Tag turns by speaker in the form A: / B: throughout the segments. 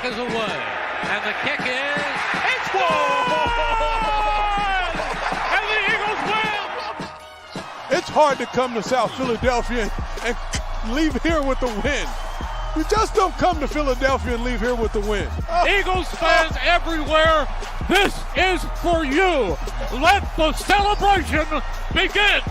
A: is away. And the kick is, it's good! And the Eagles win!
B: It's hard to come to South Philadelphia and leave here with the win. You just don't come to Philadelphia and leave here with the win.
A: Eagles fans everywhere, this is for you. Let the celebration begin.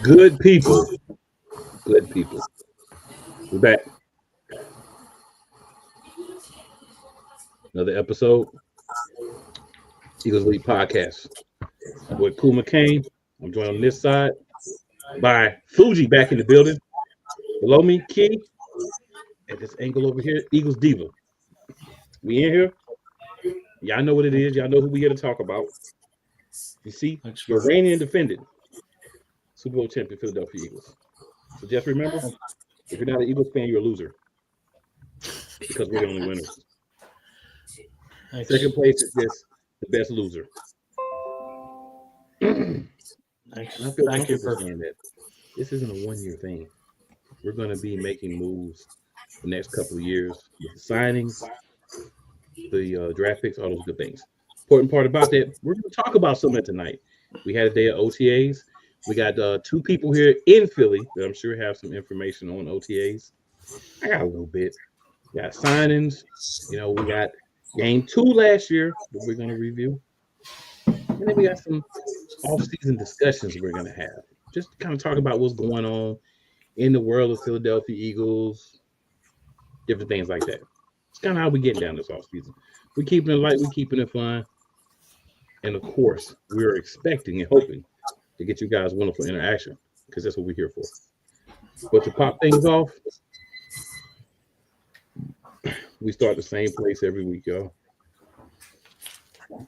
C: Good people. Good people. We're back. Another episode. Eagles League Podcast. My boy Cool McCain. I'm joined on this side by Fuji back in the building. Below me, Key. At this angle over here, Eagles Diva. We in here. Y'all know what it is. Y'all know who we here to talk about. You see, your reigning and defended Super Bowl champion Philadelphia Eagles. So just remember, if you're not an Eagles fan, you're a loser. Because we're the only winners. Thanks. Second place is just the best loser.
D: Thanks.
C: I feel
D: Thank you for
C: saying that this isn't a one-year thing. We're going to be making moves the next couple of years with the signings, the draft picks, all those good things. Important part about that, we're going to talk about some of that tonight. We had a day of OTAs. We got two people here in Philly that I'm sure have some information on OTAs. I got a little bit. We got signings. You know, we got game 2 last year that we're going to review. And then we got some off-season discussions we're going to have. Just to kind of talk about what's going on in the world of Philadelphia Eagles, different things like that. It's kind of how we get down this off-season. We're keeping it light. We're keeping it fun. And, of course, we're expecting and hoping to get you guys wonderful interaction because that's what we're here for. But to pop things off, we start the same place every week, y'all.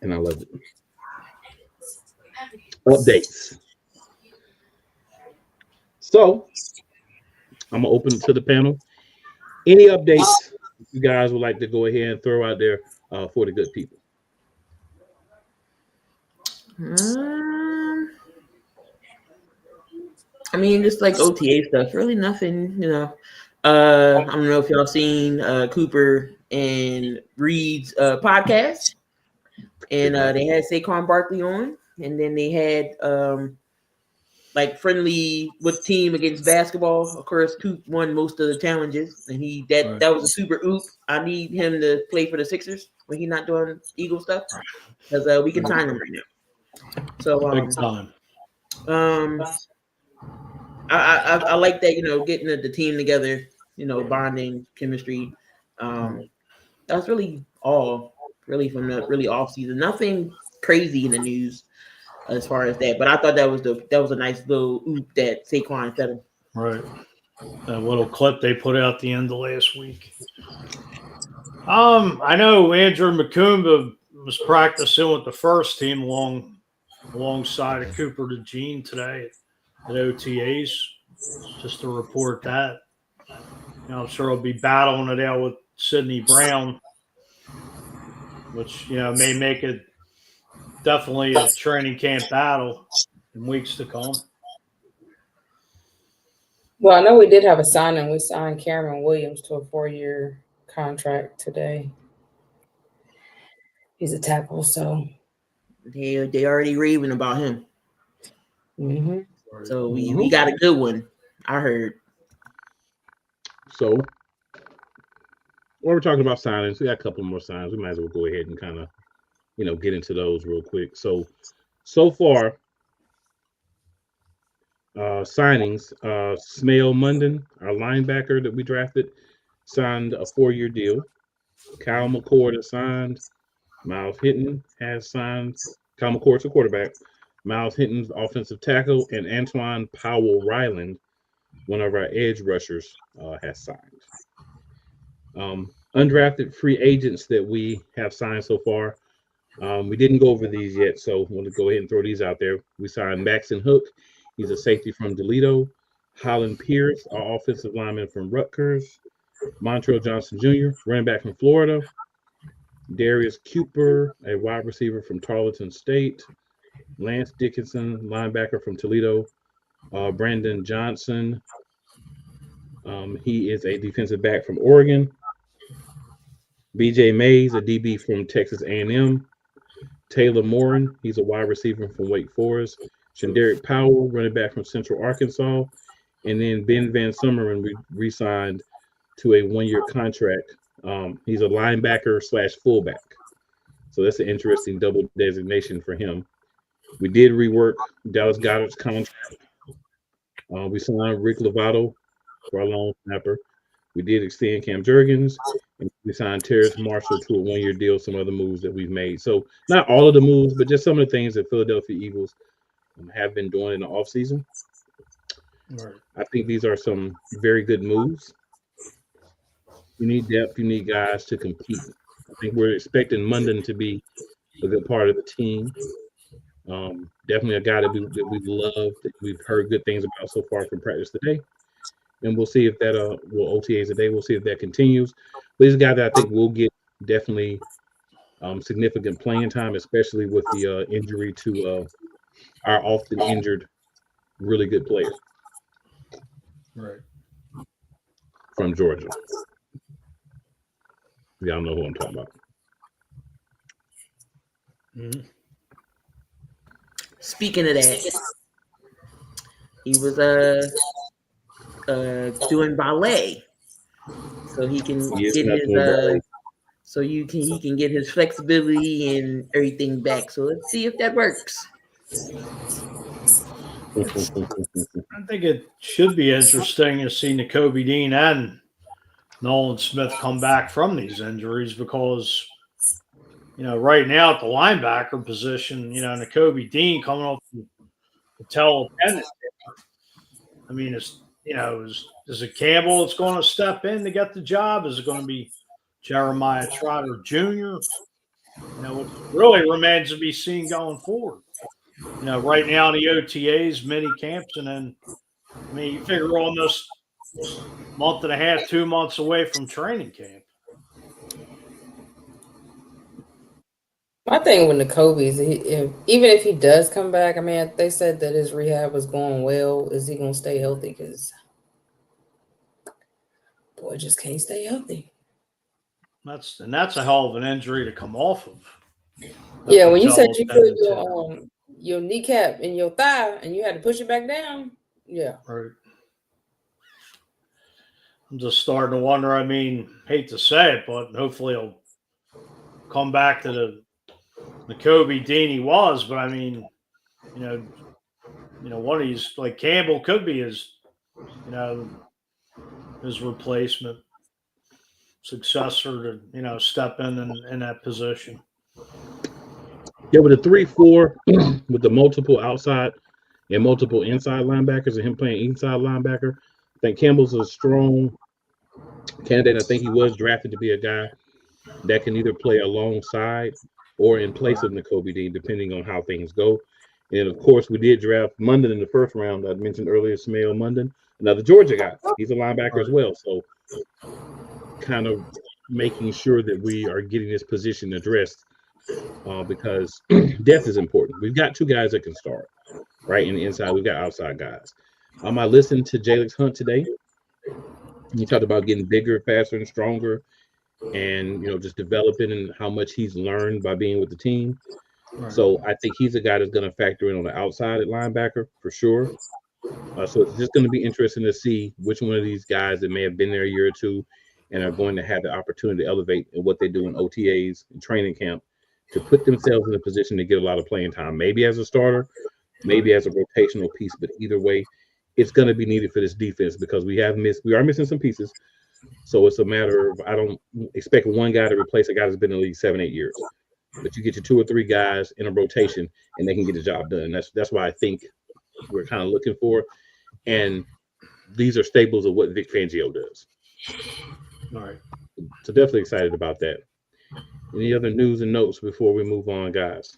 C: And I love it. Updates. So, I'm going to open it to the panel. Any updates you guys would like to go ahead and throw out there for the good people?
E: I mean, just like OTA stuff, really nothing, you know. I don't know if y'all seen Cooper and Reed's podcast, and they had Saquon Barkley on, and then they had like friendly with team against basketball. Of course, Coop won most of the challenges, and that was a super oop. I need him to play for the Sixers when he's not doing Eagle stuff because we can sign him right now. So
D: big time.
E: I like that, you know, getting the team together, you know, bonding, chemistry. That's really all really from the really off season. Nothing crazy in the news as far as that, but I thought that was a nice little oop that Saquon said him.
D: Right. That little clip they put out the end of last week. I know Andrew Macumba was practicing with the first team alongside of Cooper DeJean today at OTAs, just to report that. You know, I'm sure he'll be battling it out with Sidney Brown, which, you know, may make it definitely a training camp battle in weeks to come.
F: Well, I know we did have a signing. We signed Cameron Williams to a 4-year contract today. He's a tackle, so
E: they already raving about him.
F: Mm-hmm.
E: So we got a good one, I heard.
C: So, while we're talking about signings, we got a couple more signs. We might as well go ahead and kind of, you know, get into those real quick. So far, signings, Smale Munden, our linebacker that we drafted, signed a 4-year deal. Kyle McCord has signed. Miles Hinton has signed. Kyle McCord's a quarterback. Miles Hinton's offensive tackle, and Antoine Powell-Ryland, one of our edge rushers, has signed. Undrafted free agents that we have signed so far. We didn't go over these yet, so I'm going to go ahead and throw these out there. We signed Maxon Hook. He's a safety from Toledo. Holland Pierce, our offensive lineman from Rutgers. Montrell Johnson Jr., running back from Florida. Darius Cooper, a wide receiver from Tarleton State. Lance Dickinson, linebacker from Toledo. Brandon Johnson, he is a defensive back from Oregon. BJ Mays, a DB from Texas A&M. Taylor Morin, he's a wide receiver from Wake Forest. Shanderick Powell, running back from Central Arkansas. And then Ben Van Summeren re-signed to a one-year contract. He's a linebacker / fullback. So that's an interesting double designation for him. We did rework Dallas Goedert's contract. We signed Rick Lovato for our long snapper. We did extend Cam Jurgens, and we signed Terrace Marshall to a one-year deal, some other moves that we've made. So not all of the moves, but just some of the things that Philadelphia Eagles have been doing in the offseason.
D: Right.
C: I think these are some very good moves. You need depth. You need guys to compete. I think we're expecting Munden to be a good part of the team. Definitely a guy that we love, that we've heard good things about so far from practice today. And we'll see if that OTAs today. We'll see if that continues. But he's a guy that I think will get definitely significant playing time, especially with the injury to our often injured, really good player.
D: Right.
C: From Georgia. Y'all know who I'm talking about.
D: Mm-hmm.
E: Speaking of that, he was doing ballet, so he can get his he can get his flexibility and everything back. So let's see if that works.
D: I think it should be interesting to see Nakobe Dean and Nolan Smith come back from these injuries because, right now at the linebacker position, Nakobe Dean coming off the patella tendon. I mean, is it Campbell that's going to step in to get the job? Is it going to be Jeremiah Trotter Jr.? What really remains to be seen going forward. Right now the OTAs, mini camps, and then, you figure we're almost a month and a half, 2 months away from training camp.
F: My thing with Nakobe is even if he does come back, they said that his rehab was going well. Is he going to stay healthy? Because boy just can't stay healthy.
D: That's a hell of an injury to come off of.
F: Yeah, when you said you put your kneecap in your thigh and you had to push it back down. Yeah.
D: Right. I'm just starting to wonder. Hate to say it, but hopefully he'll come back to the Nakobe Dean he was. But one of these, like Campbell, could be his replacement successor to step in that position.
C: Yeah, with a 3-4 with the multiple outside and multiple inside linebackers and him playing inside linebacker, I think Campbell's a strong candidate. I think he was drafted to be a guy that can either play alongside or in place of Nakobe Dean, depending on how things go. And of course, we did draft Munden in the first round. I mentioned earlier, Smail Munden, another Georgia guy. He's a linebacker as well. So kind of making sure that we are getting this position addressed because depth is important. We've got two guys that can start, right? In the inside, we've got outside guys. I listened to Jalen Hunt today. He talked about getting bigger, faster, and stronger, and just developing and how much he's learned by being with the team. Right. So I think he's a guy that's going to factor in on the outside at linebacker for sure. So it's just going to be interesting to see which one of these guys that may have been there a year or two and are going to have the opportunity to elevate in what they do in OTAs and training camp to put themselves in a position to get a lot of playing time, maybe as a starter, maybe as a rotational piece, but either way, it's going to be needed for this defense because we are missing some pieces. So it's a matter of, I don't expect one guy to replace a guy that's been in the league 7-8 years, but you get your 2 or 3 guys in a rotation and they can get the job done. That's why I think we're kind of looking for, and these are staples of what Vic Fangio does.
D: All right.
C: So definitely excited about that. Any other news and notes before we move on, guys?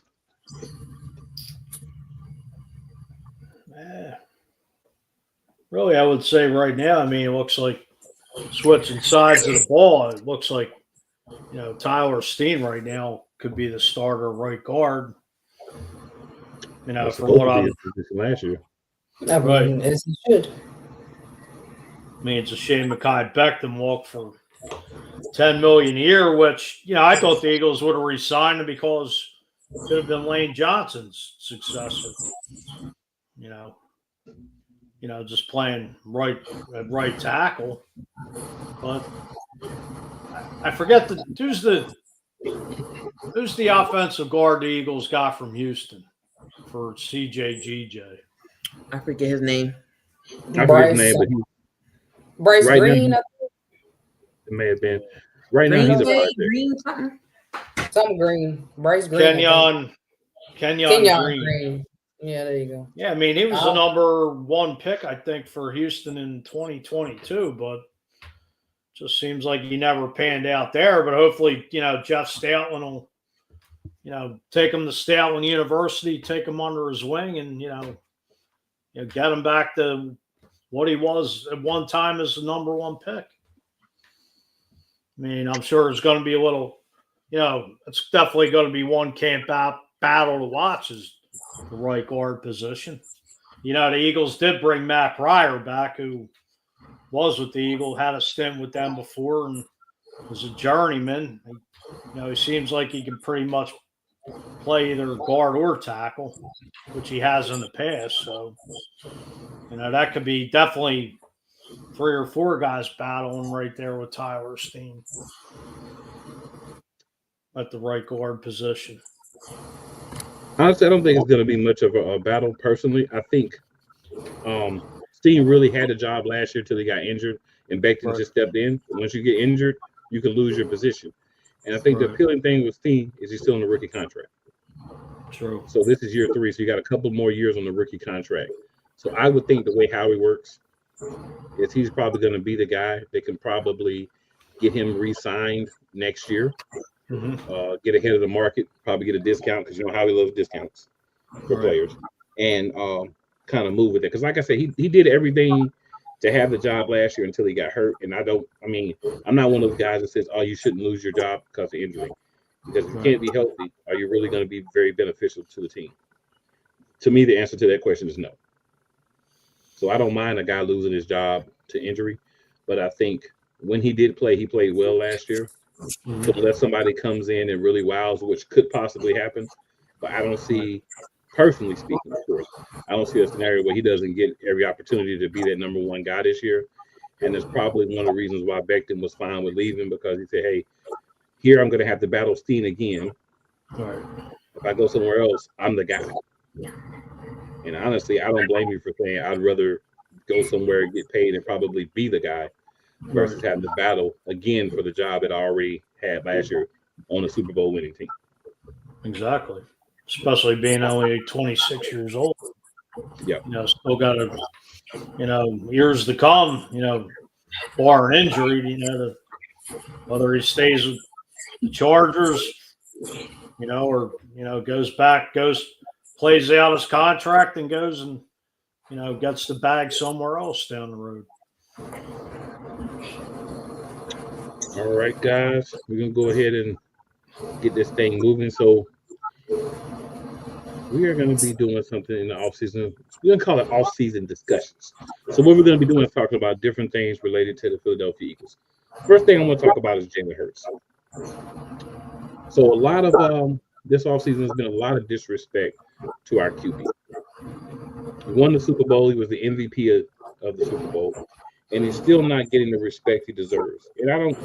D: Really, I would say right now, it looks like switching sides of the ball. It looks like Tyler Steen right now could be the starter right guard.
C: That's
D: From what
C: supposed to be
D: I'm
C: his position last year.
F: I mean, as he should.
D: I mean, it's a shame Mekhi Becton walked for $10 million a year, which I thought the Eagles would have re-signed him because it could have been Lane Johnson's successor. Just playing right tackle. But I forget who's the offensive guard the Eagles got from Houston for CJGJ.
E: I forget his name.
C: I forget his name, but
F: Bryce
C: right
F: Green.
C: now, it may have been. Right now, he's a project.
E: Green something.
F: Some Green. Bryce Green.
D: Kenyon Green.
F: Yeah, there you go.
D: Yeah, I mean, he was the number one pick, I think, for Houston in 2022, but just seems like he never panned out there. But hopefully, Jeff Stoutland will, take him to Stoutland University, take him under his wing, and, get him back to what he was at one time as the number one pick. I mean, I'm sure it's going to be a little, it's definitely going to be one camp battle to watch is the right guard position. The Eagles did bring Matt Pryor back, who was with the Eagles, had a stint with them before, and was a journeyman. He seems like he can pretty much play either guard or tackle, which he has in the past. So, that could be definitely 3 or 4 guys battling right there with Tyler Steen at the right guard position.
C: Honestly, I don't think it's going to be much of a battle personally. I think Steen really had a job last year until he got injured, and Becton just stepped in. Once you get injured, you can lose your position. And I think the appealing thing with Steen is he's still on a rookie contract.
D: True.
C: So this is year 3, so you got a couple more years on the rookie contract. So I would think the way Howie works is he's probably going to be the guy that can probably get him re-signed next year. Get ahead of the market, probably get a discount because Howie loves discounts for players, and kind of move with it. Because like I said, he did everything to have the job last year until he got hurt. And I'm not one of those guys that says, oh, you shouldn't lose your job because of injury. Because if you can't be healthy, are you really going to be very beneficial to the team? To me, the answer to that question is no. So I don't mind a guy losing his job to injury, but I think when he did play, he played well last year. So unless somebody comes in and really wows, which could possibly happen, but I don't see, personally speaking, of course, I don't see a scenario where he doesn't get every opportunity to be that number one guy this year. And that's probably one of the reasons why Becton was fine with leaving, because he said, hey, here I'm going to have to battle Steen again.
D: Right.
C: If I go somewhere else, I'm the guy. And honestly, I don't blame you for saying I'd rather go somewhere and get paid and probably be the guy versus having to battle again for the job that I already had last year on a Super Bowl winning team.
D: Exactly. Especially being only 26 years old.
C: Yeah.
D: Still got years to come, bar an injury, whether he stays with the Chargers, or, plays out his contract and goes and, gets the bag somewhere else down the road.
C: All right, guys, we're going to go ahead and get this thing moving. So we are going to be doing something in the offseason. We're going to call it Offseason Discussions. So what we're going to be doing is talking about different things related to the Philadelphia Eagles. First thing I'm going to talk about is Jalen Hurts. So a lot of this offseason has been a lot of disrespect to our QB. He won the Super Bowl. He was the MVP of the Super Bowl. And he's still not getting the respect he deserves. And I don't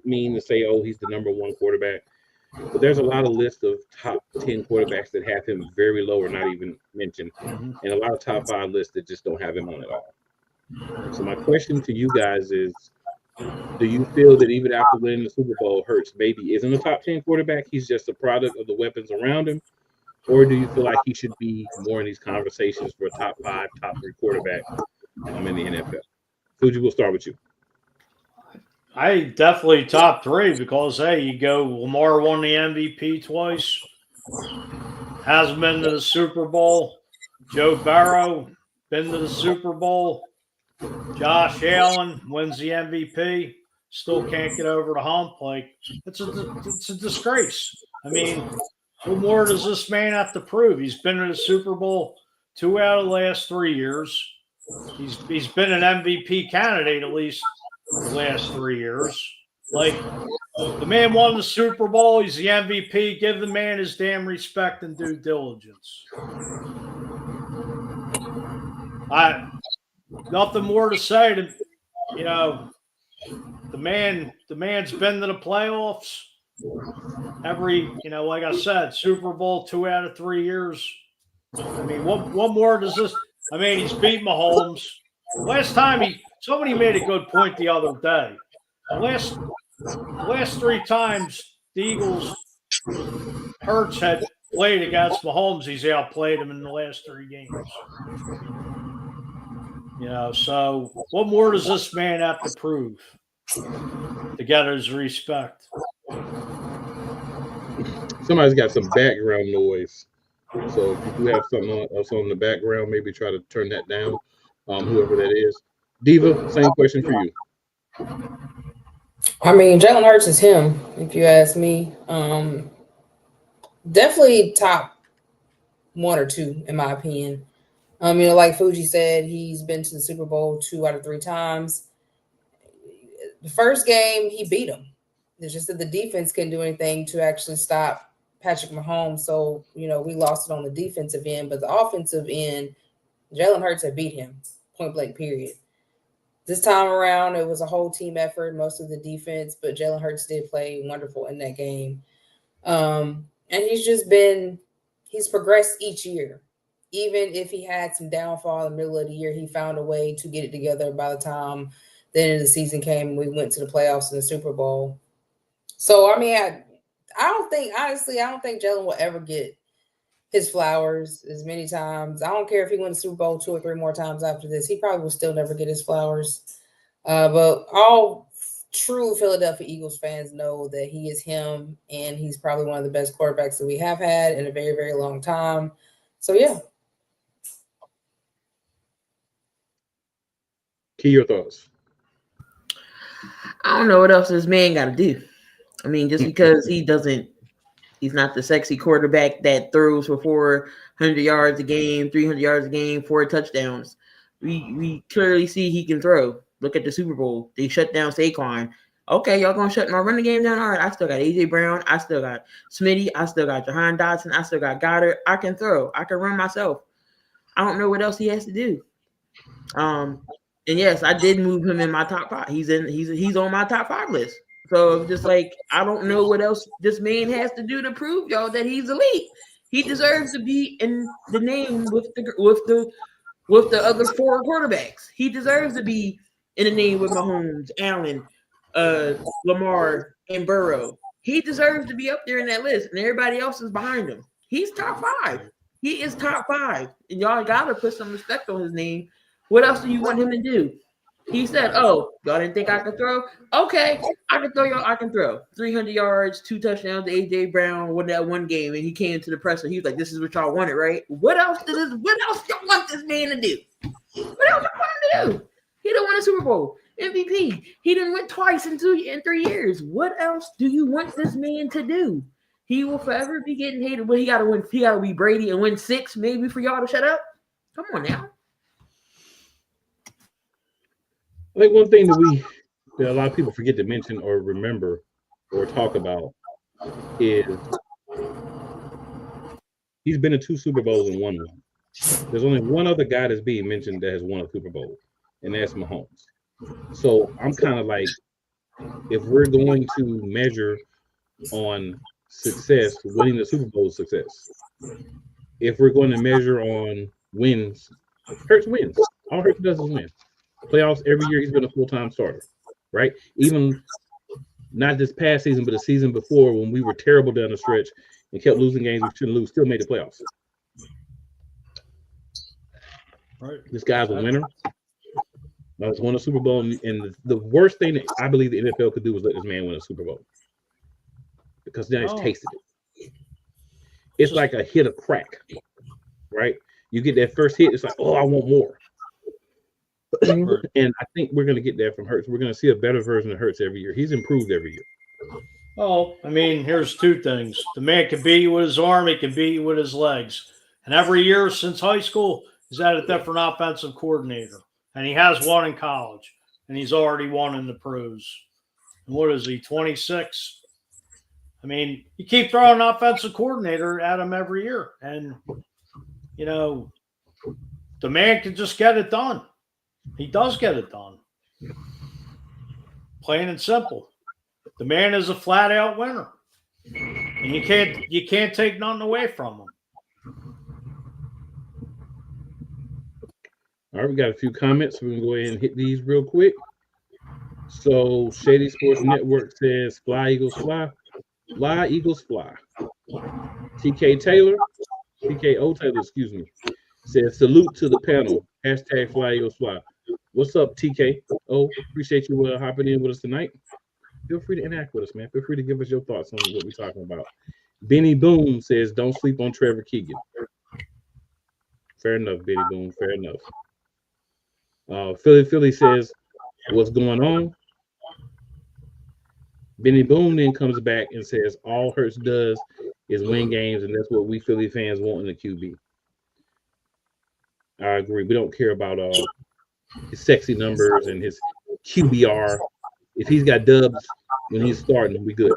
C: mean to say, oh, he's the number one quarterback. But there's a lot of lists of top 10 quarterbacks that have him very low or not even mentioned. And a lot of top 5 lists that just don't have him on at all. So my question to you guys is, do you feel that even after winning the Super Bowl, Hurts maybe isn't a top 10 quarterback? He's just a product of the weapons around him? Or do you feel like he should be more in these conversations for a top 5, top 3 quarterback in the NFL? Fuji, we'll start with you.
D: I definitely top 3 because, hey, you go Lamar won the MVP twice, hasn't been to the Super Bowl. Joe Burrow been to the Super Bowl. Josh Allen wins the MVP. still can't get over the hump. Like, it's a disgrace. I mean, what more does this man have to prove? He's been in a Super Bowl 2 out of the last 3 years. He's been an MVP candidate at least the last 3 years. Like, the man won the Super Bowl. He's the MVP. Give the man his damn respect and due diligence. Nothing more to say. The man's been to the playoffs every, like I said, Super Bowl 2 out of 3 years. I mean, what more does this? I mean, he's beat Mahomes. Last time somebody made a good point the other day. The last 3 times the Eagles Hurts had played against Mahomes, he's outplayed him in the last 3 games. So what more does this man have to prove to get his respect?
C: Somebody's got some background noise. So if you have something else on the background, maybe try to turn that down, whoever that is. Diva, same question for you.
F: I mean, Jalen Hurts is him, if you ask me. Definitely top 1 or 2, in my opinion. Like Fuji said, he's been to the Super Bowl 2 out of 3 times. The first game, he beat him. It's just that the defense couldn't do anything to actually stop Patrick Mahomes. So, we lost it on the defensive end. But the offensive end, Jalen Hurts had beat him, point blank, period. This time around, it was a whole team effort, most of the defense. But Jalen Hurts did play wonderful in that game. And he's progressed each year. Even if he had some downfall in the middle of the year, he found a way to get it together by the time the end of the season came and we went to the playoffs and the Super Bowl. So, I mean, I don't think Jalen will ever get his flowers as many times. I don't care if he wins the Super Bowl 2 or 3 more times after this. He probably will still never get his flowers. But all true Philadelphia Eagles fans know that he is him, and he's probably one of the best quarterbacks that we have had in a very, very long time. So, yeah.
C: Key, your thoughts?
E: I don't know what else this man got to do. I mean, just because he's not the sexy quarterback that throws for 400 yards a game, 300 yards a game, 4 touchdowns. We clearly see he can throw. Look at the Super Bowl. They shut down Saquon. Okay, y'all going to shut my running game down? All right, I still got A.J. Brown. I still got Smitty. I still got Jahan Dotson. I still got Goddard. I can throw. I can run myself. I don't know what else he has to do. And yes, I did move him in my top 5. He's on my top 5 list. So just like, I don't know what else this man has to do to prove y'all that he's elite. He deserves to be in the name with the other 4 quarterbacks. He deserves to be in the name with Mahomes, Allen, Lamar, and Burrow. He deserves to be up there in that list, and everybody else is behind him. He's top 5. He is top 5, and y'all gotta put some respect on his name. What else do you want him to do? He said, "Oh, y'all didn't think I could throw? Okay, I can throw y'all. I can throw 300 yards, 2 touchdowns to A.J. Brown won that one game." And he came to the presser. He was like, "This is what y'all wanted, right? What else y'all want this man to do? What else y'all want him to do? He done win a Super Bowl, MVP. He done win twice in 3 years. What else do you want this man to do? He will forever be getting hated. But he got to win. He got to be Brady and win 6, maybe, for y'all to shut up. Come on now."
C: I think one thing that a lot of people forget to mention or remember or talk about is he's been to 2 Super Bowls and won one. There's only one other guy that's being mentioned that has won a Super Bowl, and that's Mahomes. So I'm kind of like, if we're going to measure on success, winning the Super Bowl is success. If we're going to measure on wins, Hurts wins. All Hurts does is win. Playoffs every year, he's been a full-time starter, right? Even not this past season, but the season before when we were terrible down the stretch and kept losing games we shouldn't lose, still made the playoffs.
D: Right.
C: This guy's a winner. Now, he's won a Super Bowl, and the worst thing that I believe the NFL could do was let this man win a Super Bowl because now he's tasted it. It's like a hit of crack, right? You get that first hit, it's like, oh, I want more. And I think we're going to get that from Hurts. We're going to see a better version of Hurts every year. He's improved every year.
D: Well, I mean, here's two things. The man can beat you with his arm. He can beat you with his legs. And every year since high school, he's had a different offensive coordinator. And he has one in college. And he's already won in the pros. And what is he, 26? I mean, you keep throwing an offensive coordinator at him every year. And, you know, the man can just get it done. He does get it done. Plain and simple. The man is a flat-out winner. And you can't take nothing away from him.
C: All right, we got a few comments. We're going to go ahead and hit these real quick. So, Shady Sports Network says, fly, Eagles, fly. Fly, Eagles, fly. TKO Taylor, excuse me, says, salute to the panel. Hashtag fly, Eagles, fly. What's up, TKO? Appreciate you hopping in with us tonight. Feel free to interact with us, man. Feel free to give us your thoughts on what we're talking about. Benny Boone says, don't sleep on Trevor Keegan. Fair enough, Benny Boone. Fair enough. Philly says, what's going on? Benny Boone then comes back and says, all Hurts does is win games, and that's what we Philly fans want in the QB. I agree. We don't care about his sexy numbers and his QBR. If he's got dubs when he's starting, we good.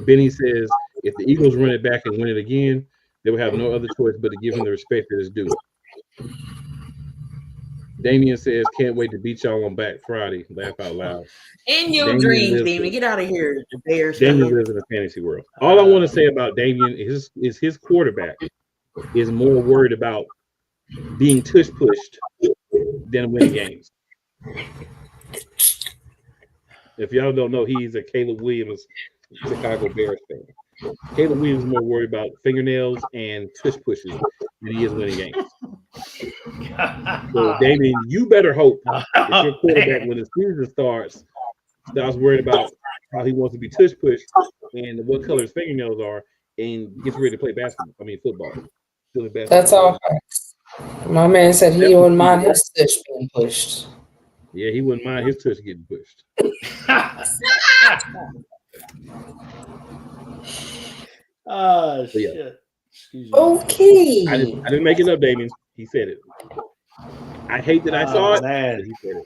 C: Benny says, if the Eagles run it back and win it again, they will have no other choice but to give him the respect that is due. Damien says, can't wait to beat y'all on Black Friday. Laugh out loud.
E: In your dreams, Damien. Get out of here. The Bears.
C: Damien lives in a fantasy world. All I want to say about Damien is his quarterback is more worried about being tush-pushed than winning games. If y'all don't know, he's a Caleb Williams Chicago Bears fan. Caleb Williams is more worried about fingernails and tush pushes than he is winning games. So, Damien, you better hope that your quarterback, when the season starts worried about how he wants to be tush pushed and what color his fingernails are, and gets ready to play football.
F: That's all. My man said he wouldn't mind his tush being pushed.
C: Yeah, he wouldn't mind his tush getting pushed.
D: Oh, shit.
C: Yeah.
D: Excuse me.
F: Okay.
C: I didn't make it up, Damien. He said it. I hate that I saw it.
D: Man.
C: He said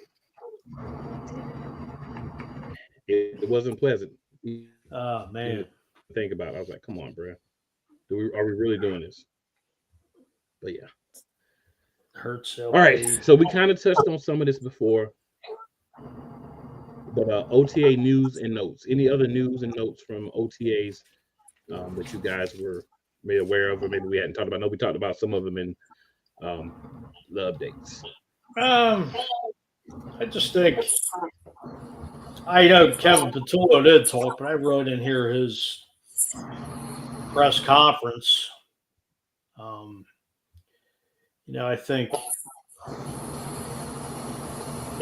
C: it. It wasn't pleasant.
D: Oh, man.
C: Think about it. I was like, come on, bro. Are we really doing this? But yeah.
D: Hurts.
C: All right. So we kind of touched on some of this before. But OTA news and notes. Any other news and notes from OTAs that you guys were made aware of, or maybe we hadn't talked about? I know we talked about some of them in the updates.
D: I just think I know Kevin Patullo did talk, but I wrote in here his press conference. I think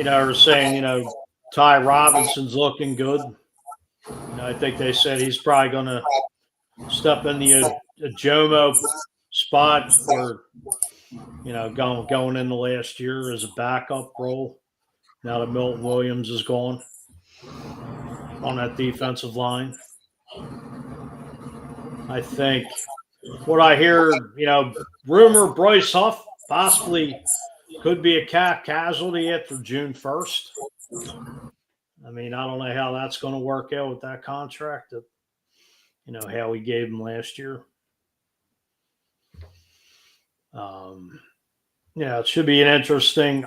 D: I was saying, Ty Robinson's looking good. I think they said he's probably going to step in the Jomo spot for, going in the last year as a backup role now that Milton Williams is gone on that defensive line. I think what I hear, rumor Bryce Huff possibly could be a cap casualty after June 1st. I mean, I don't know how that's going to work out with that contract that, how we gave him last year. It should be an interesting.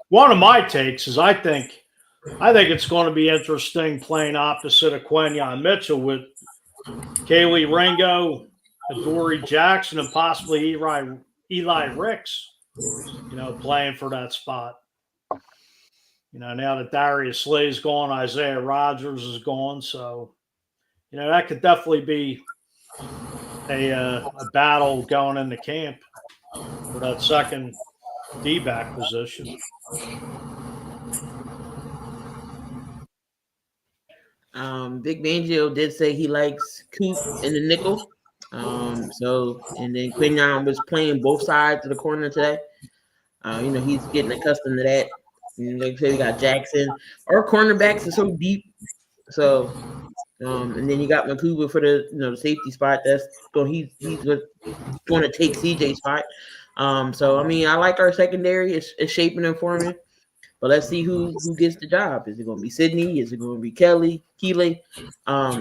D: One of my takes is I think it's going to be interesting playing opposite of Quentin Mitchell with Kaylee Ringo, Adoree Jackson, and possibly Eli Ricks, playing for that spot. Now that Darius Slay's gone, Isaiah Rodgers is gone. So, that could definitely be a battle going into camp for that second D-back position.
E: Big Fangio did say he likes Coop in the nickel. And then Quinyon was playing both sides of the corner today. He's getting accustomed to that. Like I said, you got Jackson. Our cornerbacks are so deep. So, and then you got Makuba for the safety spot. He's going to take CJ's spot. So I mean, I like our secondary. It's shaping and forming. But let's see who gets the job. Is it going to be Sydney? Is it going to be Keeley?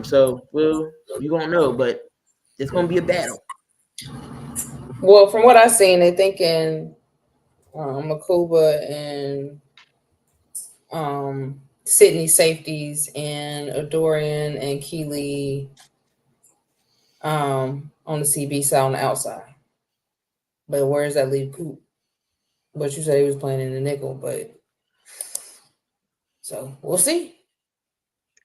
E: So you won't know, but it's going to be a battle.
F: Well, from what I've seen, they're thinking Makuba and Sydney safeties and Adorian and Keeley on the CB side on the outside. But where does that leave Coop? But you said he was playing in the nickel, but so we'll see.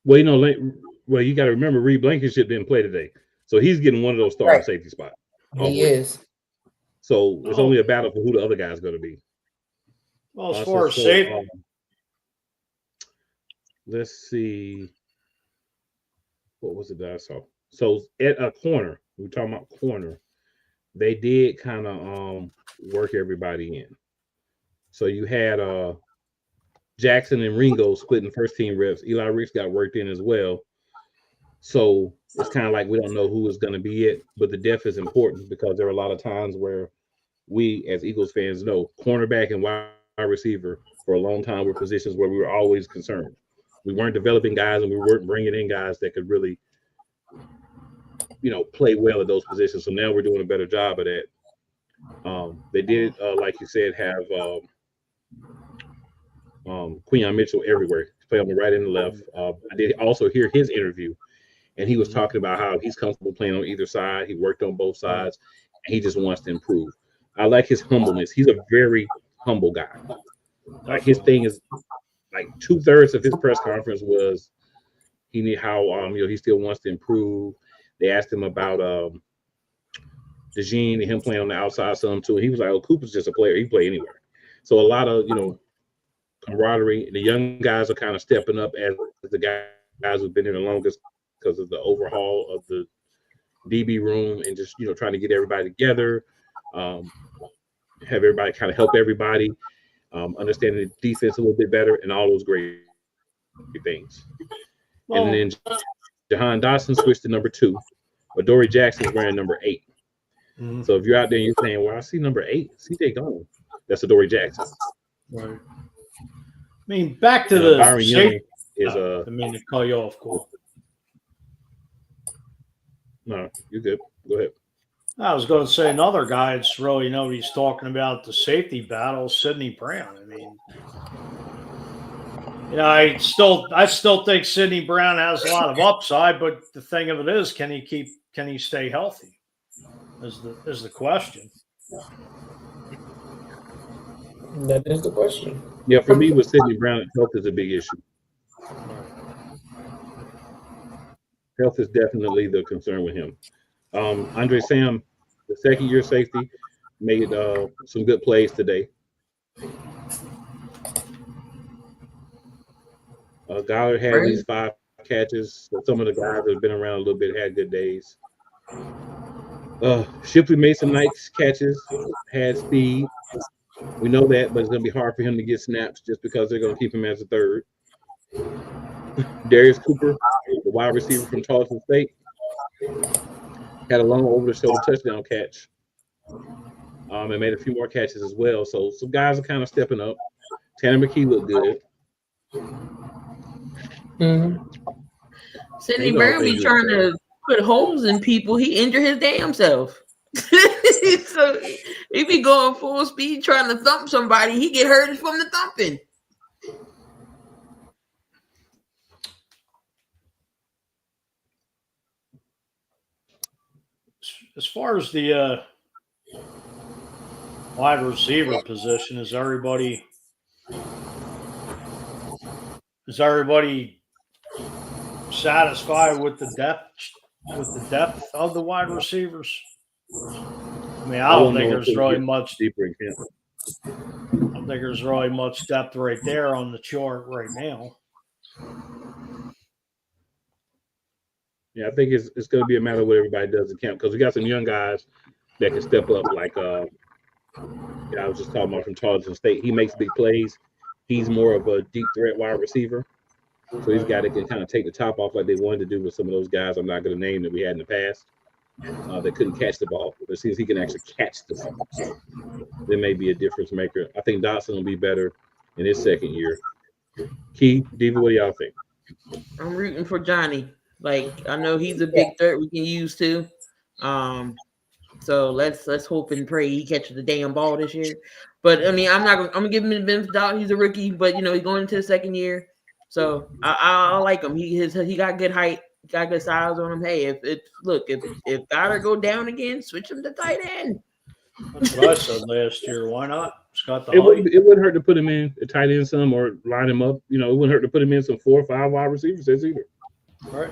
C: Well, you got to remember Reed Blankenship didn't play today, so he's getting one of those starting safety spots.
F: He is.
C: So it's only a battle for who the other guy's going to be.
D: Well, as far as safety,
C: let's see. What was it that I saw? So at a corner, we're talking about corner. They did kind of work everybody in. So you had Jackson and Ringo splitting first team reps. Eli Ricks got worked in as well. So it's kind of like we don't know who is going to be it, but the depth is important because there are a lot of times where we as Eagles fans know cornerback and wide receiver for a long time were positions where we were always concerned. We weren't developing guys and we weren't bringing in guys that could really, play well at those positions. So now we're doing a better job of that. They did, like you said, have Quinyon Mitchell everywhere. Play on the right and the left. I did also hear his interview, and he was talking about how he's comfortable playing on either side. He worked on both sides, and he just wants to improve. I like his humbleness. He's a very humble guy. Like his thing is, like 2/3 of his press conference was he he still wants to improve. They asked him about DeJean and him playing on the outside some too. He was like, "Oh, Cooper's just a player. He can play anywhere." So a lot of camaraderie. The young guys are kind of stepping up as the guys who've been here the longest because of the overhaul of the DB room and just trying to get everybody together, have everybody kind of help everybody, understanding the defense a little bit better, and all those great things. Well, and then Jahan Dotson switched to number 2, but Dory Jackson's wearing number 8. Mm-hmm. So if you're out there and you're saying, "Well, I see number 8, CJ gone," that's a Dory Jackson. Right.
D: I mean, back to the
C: Byron Young is
D: I mean to call you off, cool.
C: No, you're good. Go ahead.
D: I was going to say another guy that's really nobody's talking about the safety battle, Sidney Brown. I mean, I still think Sidney Brown has a lot of upside, but the thing of it is, can he stay healthy? Is the question.
F: That is the question.
C: Yeah, for me, with Sidney Brown, health is a big issue. Health is definitely the concern with him. Andre Sam, the second-year safety, made some good plays today. Goddard had at least 5 catches. Some of the guys that have been around a little bit had good days. Shipley made some nice catches, had speed. We know that, but it's going to be hard for him to get snaps just because they're going to keep him as a third. Darius Cooper, the wide receiver from Charleston State, had a long over-the-shoulder touchdown catch and made a few more catches as well. So some guys are kind of stepping up. Tanner McKee looked good.
E: Mm-hmm. Sidney Brown be trying to put holes in people. He injured his damn self. So he be going full speed trying to thump somebody. He get hurt from the thumping.
D: As far as the wide receiver position, is everybody satisfied with the depth of the wide receivers? I mean, I don't think there's really much deeper in camp. I don't think there's really much depth right there on the chart right now.
C: Yeah, I think it's going to be a matter of what everybody does in camp because we got some young guys that can step up. Like I was just talking about from Charleston State. He makes big plays. he's more of a deep threat wide receiver. So he's a guy that can kind of take the top off like they wanted to do with some of those guys I'm not going to name that we had in the past that couldn't catch the ball. But since he can actually catch the ball, there may be a difference maker. I think Dotson will be better in his second year. Key, Diva, what do y'all think?
E: I'm rooting for Johnny. Like, I know he's a big threat we can use too. So let's hope and pray he catches the damn ball this year. But I mean, I'm gonna give him the benefit of the doubt. He's a rookie, but you know he's going into the second year. So I like him. He got good height, got good size on him. Hey, if Goddard go down again, switch him to tight end.
D: That's what I said last year. Why not?
C: It wouldn't hurt to put him in a tight end some or line him up. You know, it wouldn't hurt to put him in some 4 or 5 wide receivers either.
D: All right.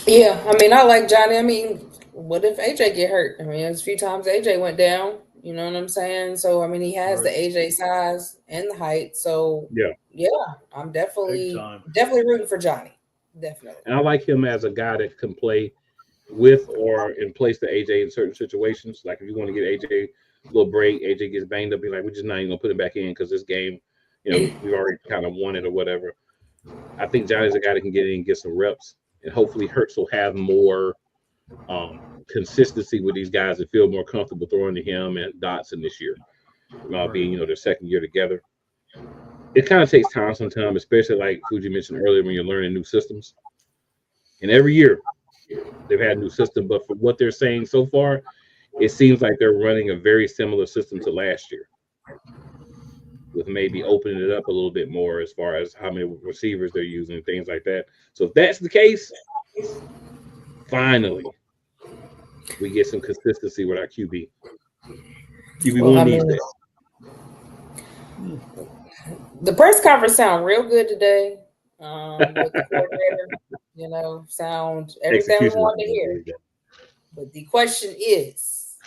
F: Yeah, I mean, I like Johnny. I mean, what if AJ get hurt? I mean, there's a few times AJ went down. You know what I'm saying? So, I mean, he has the AJ size and the height. So, yeah, I'm definitely rooting for Johnny. Definitely.
C: And I like him as a guy that can play with or in place to AJ in certain situations. Like if you want to get AJ a little break, AJ gets banged up, be like, we're just not even going to put him back in because this game, you know, we've already kind of won it or whatever. I think Johnny's a guy that can get in and get some reps. And hopefully Hurts will have more consistency with these guys and feel more comfortable throwing to him and Dotson this year, being, you know, their second year together. It kind of takes time sometimes, especially like Fuji mentioned earlier when you're learning new systems. And every year they've had a new system, but for what they're saying so far, it seems like they're running a very similar system to last year, with maybe opening it up a little bit more as far as how many receivers they're using and things like that. So if that's the case, finally, we get some consistency with our QB. QB1 needs that.
F: The press conference sound real good today. With the coordinator, you know, sound everything we wanted to hear. But the question is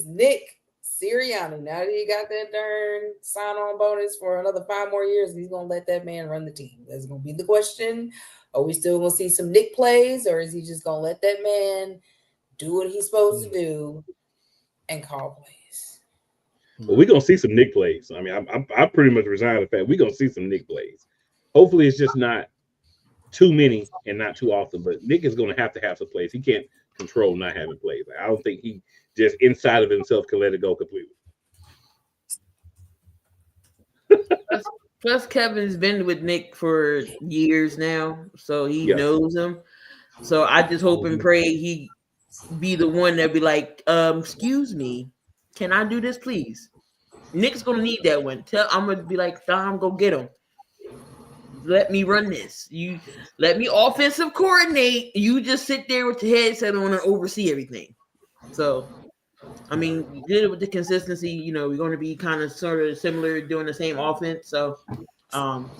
F: Nick Sirianni, now that he got that darn sign-on bonus for another 5 more years, he's going to let that man run the team? That's going to be the question. Are we still going to see some Nick plays, or is he just going to let that man do what he's supposed to do and call plays?
C: Well, we're going to see some Nick plays. I mean, I pretty much resigned the fact we're going to see some Nick plays. Hopefully it's just not too many and not too often, but Nick is going to have some plays. He can't control not having plays. I don't think he just inside of himself can let it go completely.
E: Plus, Kevin's been with Nick for years now, so he knows him. So I just hope and pray he be the one that be like, excuse me, can I do this, please? Nick's going to need that one. I'm going to be like, Dom, go get him. Let me run this. You let me offensive coordinate. You just sit there with your headset on and oversee everything. So, I mean, you did it with the consistency. You know, we're going to be kind of sort of similar, doing the same offense. So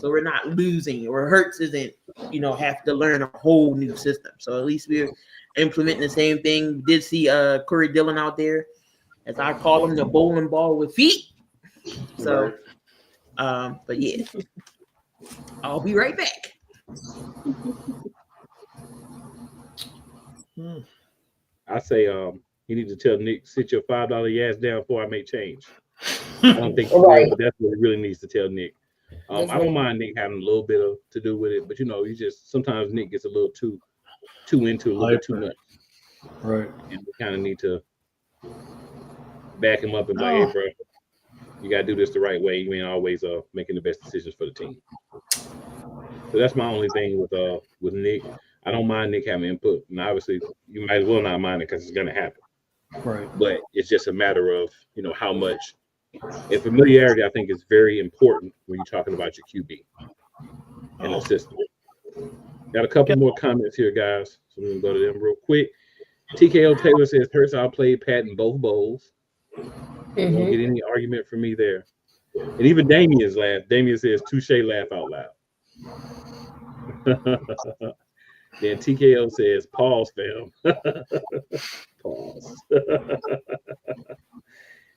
E: we're not losing, or Hurts isn't, you know, have to learn a whole new system. So at least we're implementing the same thing. We did see Corey Dillon out there, as I call him, the bowling ball with feet. So, but yeah. I'll be right back.
C: I say you need to tell Nick, sit your $5 ass down before I make change. I don't think but that's what he really needs to tell Nick. I don't mind Nick having a little bit to do with it, but you know, sometimes Nick gets a little too into a little bit too much.
D: Right.
C: And we kind of need to back him up and be like, hey, bro, you got to do this the right way. You ain't always making the best decisions for the team. So that's my only thing with Nick. I don't mind Nick having input. And obviously, you might as well not mind it because it's going to happen.
D: Right.
C: But it's just a matter of, you know, how much. And familiarity, I think, is very important when you're talking about your QB and the system. Got a couple more comments here, guys. So I'm going to go to them real quick. TKO Taylor says, Hurts outplayed Pat in both bowls. You won't get any argument from me there. And even Damien's laugh. Damien says, touche, laugh out loud. Then TKO says, pause, fam. Pause.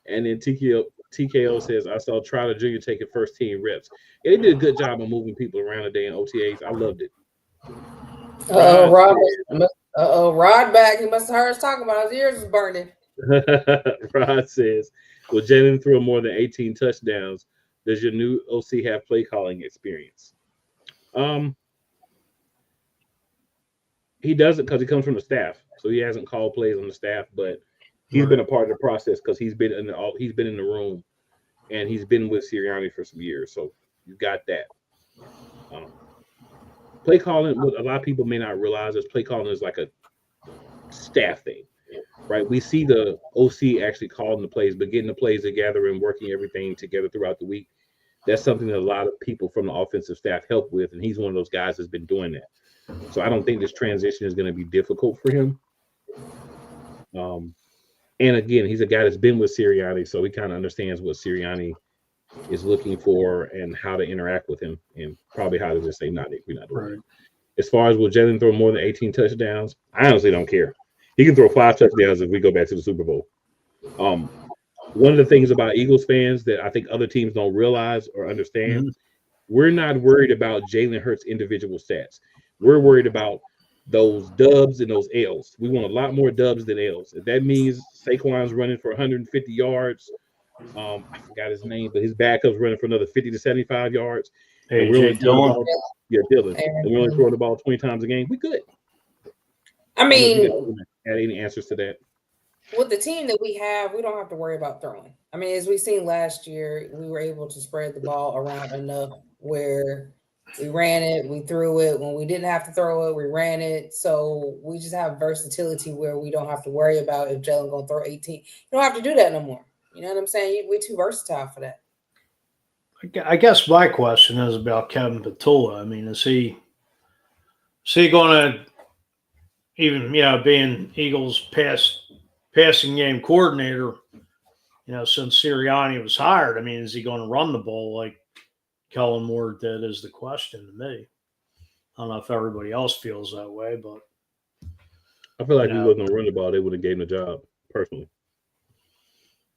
C: And then TKO says, I saw Trotter Jr. taking first team reps. Yeah, they did a good job of moving people around today in OTAs. I loved it.
F: Rod back. He must have heard us talking about his ears was burning.
C: Rod says, Will Jalen throw more than 18 touchdowns? Does your new OC have play calling experience? He doesn't because he comes from the staff, so he hasn't called plays on the staff, but he's been a part of the process because he's been in the room, and he's been with Sirianni for some years. So you got that. Play calling, what a lot of people may not realize is play calling is like a staff thing, right? We see the OC actually calling the plays, but getting the plays together and working everything together throughout the week, that's something that a lot of people from the offensive staff help with, and he's one of those guys that's been doing that. So I don't think this transition is going to be difficult for him. And again, he's a guy that's been with Sirianni, so he kind of understands what Sirianni is looking for and how to interact with him, and probably how to just say, "Not we're not doing it." As far as will Jalen throw more than 18 touchdowns, I honestly don't care. He can throw 5 touchdowns if we go back to the Super Bowl. One of the things about Eagles fans that I think other teams don't realize or understand, we're not worried about Jalen Hurts' individual stats. We're worried about those dubs and those L's. We want a lot more dubs than L's. If that means Saquon's running for 150 yards, I forgot his name, but his backup's running for another 50 to 75 yards. And we're only Dylan. Dylan. And we're only throwing the ball 20 times a game. We good.
F: I mean,
C: add any answers to that?
F: With the team that we have, we don't have to worry about throwing. I mean, as we've seen last year, we were able to spread the ball around enough where we ran it, we threw it. When we didn't have to throw it, we ran it. So we just have versatility where we don't have to worry about if Jalen going to throw 18. You don't have to do that no more. You know what I'm saying? We're too versatile for that.
D: I guess my question is about Kevin Patullo. I mean, is he going to even, being Eagles passing game coordinator, since Sirianni was hired, I mean, is he going to run the ball like Kellen Moore did is the question to me. I don't know if everybody else feels that way, but
C: I feel like if he wasn't going to run the ball, they would have gave him a job, personally.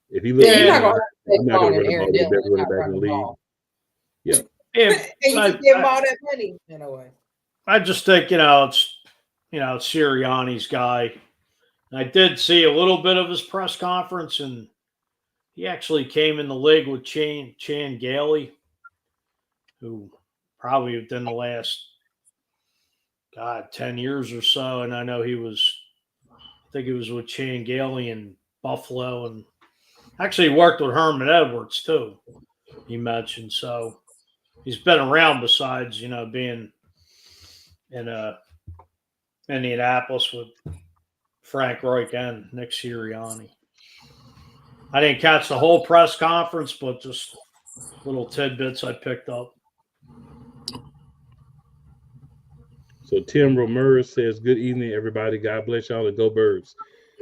C: If he
F: you're not going
C: to run the ball, they're better running back in the league. Yeah.
F: You can give him all that money in a way.
D: I just think, it's Sirianni's guy. I did see a little bit of his press conference, and he actually came in the league with Chan Gailey, who probably within the last 10 years or so. And I know I think he was with Chan Gailey in Buffalo, and actually worked with Herman Edwards too, he mentioned. So he's been around besides, being in Indianapolis with Frank Reich and Nick Sirianni. I didn't catch the whole press conference, but just little tidbits I picked up.
C: So Tim Romer says, "Good evening, everybody. God bless y'all and go Birds."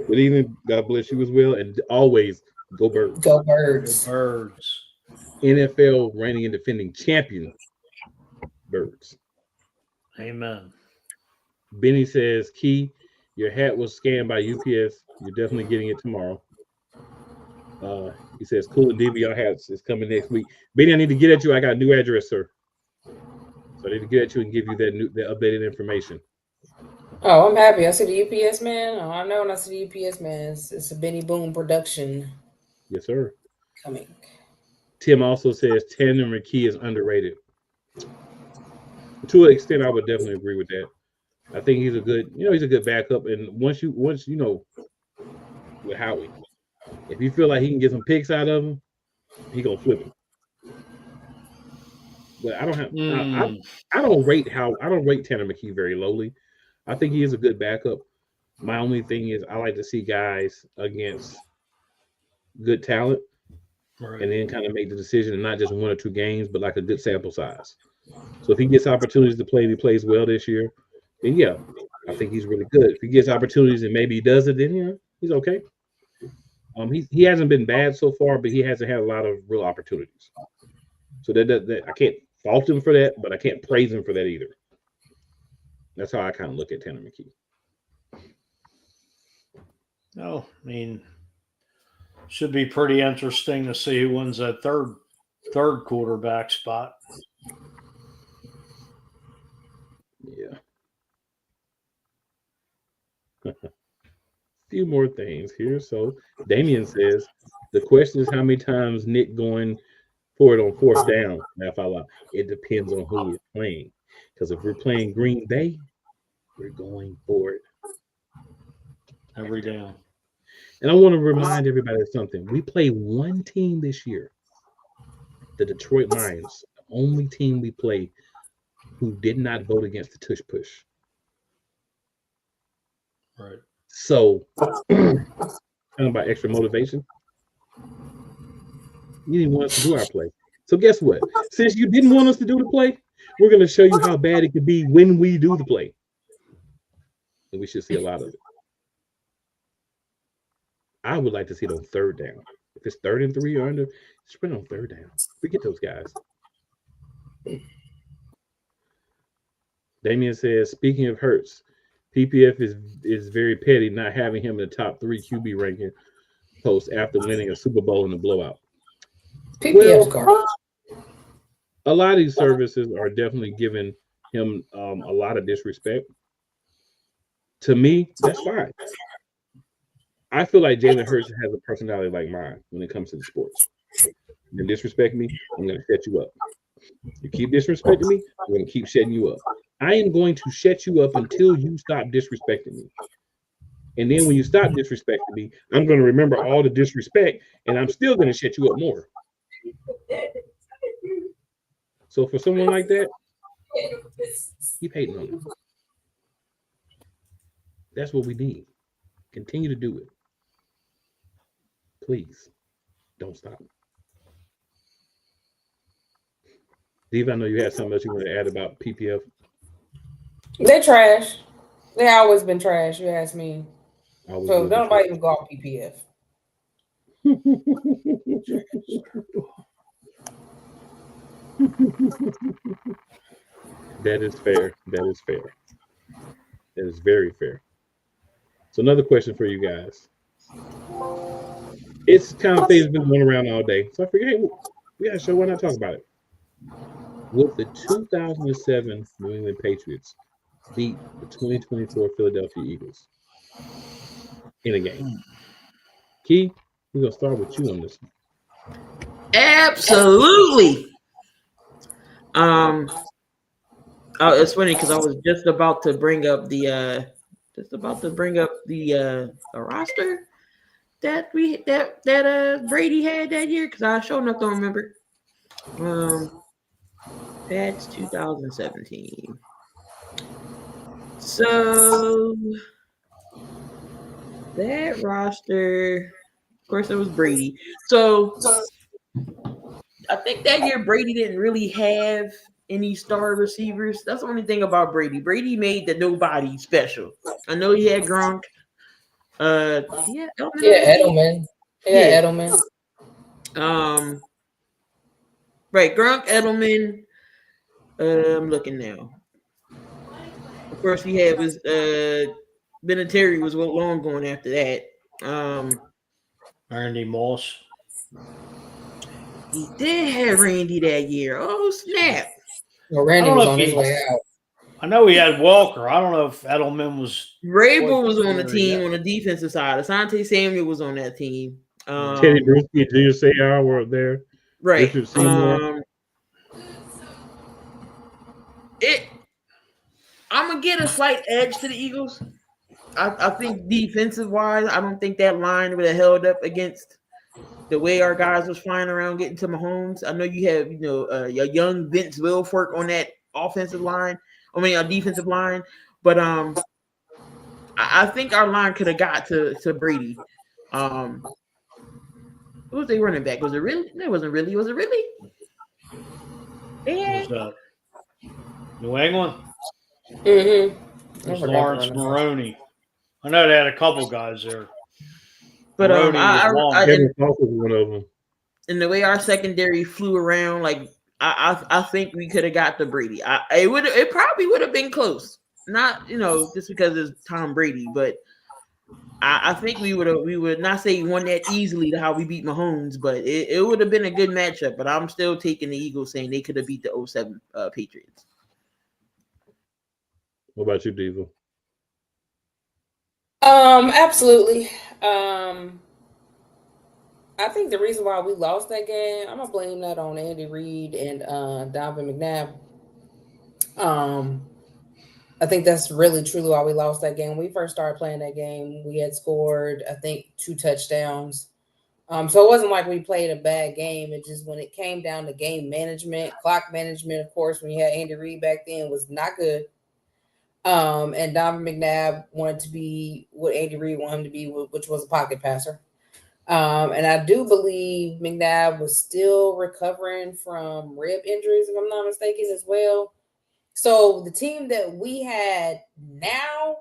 C: Good evening. God bless you as well, and always go Birds.
F: Go Birds.
D: Go Birds.
C: NFL reigning and defending champion, Birds.
D: Amen.
C: Benny says, "Key, your hat was scanned by UPS. You're definitely getting it tomorrow." He says, "Cool and DVR hats is coming next week." Benny, I need to get at you. I got a new address, sir. So I need to get at you and give you the updated information.
F: Oh, I'm happy. I see the UPS man. Oh, I know when I see the UPS man, it's a Benny Boone production.
C: Yes, sir.
F: Coming.
C: Tim also says Tanner McKee is underrated. To an extent, I would definitely agree with that. I think he's a good backup. And once with Howie, if you feel like he can get some picks out of him, he gonna flip him. But I don't rate Tanner McKee very lowly. I think he is a good backup. My only thing is I like to see guys against good talent, right, and then kind of make the decision and not just 1 or 2 games, but like a good sample size. So if he gets opportunities to play and he plays well this year, then yeah, I think he's really good. If he gets opportunities and maybe he does it, then he's okay. He hasn't been bad so far, but he hasn't had a lot of real opportunities. So that I can't fault him for that, but I can't praise him for that either. That's how I kind of look at Tanner McKee.
D: No, I mean, should be pretty interesting to see who wins that third quarterback spot.
C: Yeah. Few more things here. So Damian says, The question is how many times Nick going for it on fourth down. Laugh out loud. It depends on who we're playing. Because if we're playing Green Bay, we're going for it
D: every down.
C: And I want to remind everybody of something. We play one team this year, the Detroit Lions, the only team we play who did not vote against the tush push.
D: Right.
C: So, talking about extra motivation, you didn't want us to do our play. So guess what? Since you didn't want us to do the play, we're going to show you how bad it could be when we do the play. And we should see a lot of it. I would like to see it on third down. If it's 3rd and 3 or under, sprint on third down. Forget those guys. Damien says, speaking of Hurts, PPF is very petty not having him in the top 3 QB ranking post after winning a Super Bowl in a blowout.
F: PPF's garbage.
C: A lot of these services are definitely giving him a lot of disrespect. To me, that's fine. I feel like Jalen Hurts has a personality like mine when it comes to the sports. You disrespect me, I'm going to shut you up. You keep disrespecting me, I'm going to keep shutting you up. I am going to shut you up until you stop disrespecting me. And then when you stop disrespecting me, I'm going to remember all the disrespect, and I'm still going to shut you up more. So for someone like that, keep hating on him. That's what we need. Continue to do it. Please, don't stop. Steve, I know you had something else you want to add about PPF.
F: They trash. They always been trash, you ask me.
C: Always
F: So nobody even go off PPF.
C: That is fair. That is fair. That is very fair. So another question for you guys. It's kind of things been going around all day. So I figured, hey, we got a show. Why not talk about it? Will the 2007 New England Patriots beat the 2024 Philadelphia Eagles in a game? Key, we're going to start with you on this one.
E: Absolutely. It's funny because I was just about to bring up the roster that Brady had that year because I sure enough don't remember. That's 2017. So that roster, of course, it was Brady. So I think that year Brady didn't really have any star receivers. That's the only thing about Brady. Brady made the nobody special. I know he had Gronk.
F: Edelman. Yeah, Edelman.
E: Right, Gronk, Edelman. I'm looking now. Of course, he had was Vinatieri was long going after that.
D: Randy Moss.
E: He did have Randy that year. Oh snap!
F: Well, Randy was on his way out.
D: I know he had Walker. I don't know if Edelman was.
E: Rabel was on the team on the defensive side. Asante Samuel was on that team.
C: Teddy Bruschi, Junior Seau were up there.
E: Right.
C: Richard Seymour.
E: I'm gonna get a slight edge to the Eagles. I think defensive wise, I don't think that line would have held up against the way our guys was flying around getting to Mahomes. I know you have your young Vince Wilfork on that offensive line. I mean, our defensive line, but I think our line could have got to Brady. Who was they running back? Was it really? That wasn't really. Was it really?
D: Yeah. New England.
F: Mm-hmm.
D: It was Lawrence Maroney. I know they had a couple guys there.
E: But
C: Kevin Falk was one of them.
E: And the way our secondary flew around, like I think we could have got to Brady. It probably would have been close. Not just because it's Tom Brady, but I think we would not say won that easily to how we beat Mahomes, but it would have been a good matchup. But I'm still taking the Eagles, saying they could have beat the 2007 Patriots.
C: What about you, Diva?
F: Absolutely. I think the reason why we lost that game, I'm gonna blame that on Andy Reid and Donovan McNabb. I think that's really truly why we lost that game. When we first started playing that game, we had scored, I think, 2 touchdowns. So it wasn't like we played a bad game. It just when it came down to game management, clock management, of course, when you had Andy Reid back then, was not good. And Donovan McNabb wanted to be what Andy Reid wanted him to be, which was a pocket passer. And I do believe McNabb was still recovering from rib injuries, if I'm not mistaken, as well. So the team that we had now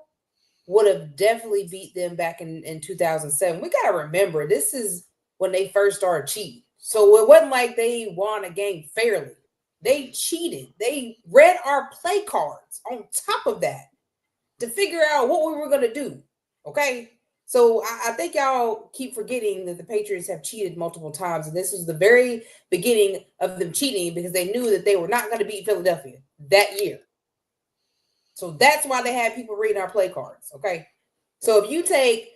F: would have definitely beat them back in 2007. We got to remember, this is when they first started cheating. So it wasn't like they won a game fairly. They cheated. They read our play cards on top of that to figure out what we were going to do. Okay? So I think y'all keep forgetting that the Patriots have cheated multiple times. And this was the very beginning of them cheating because they knew that they were not going to beat Philadelphia that year. So that's why they had people reading our play cards. Okay? So if you take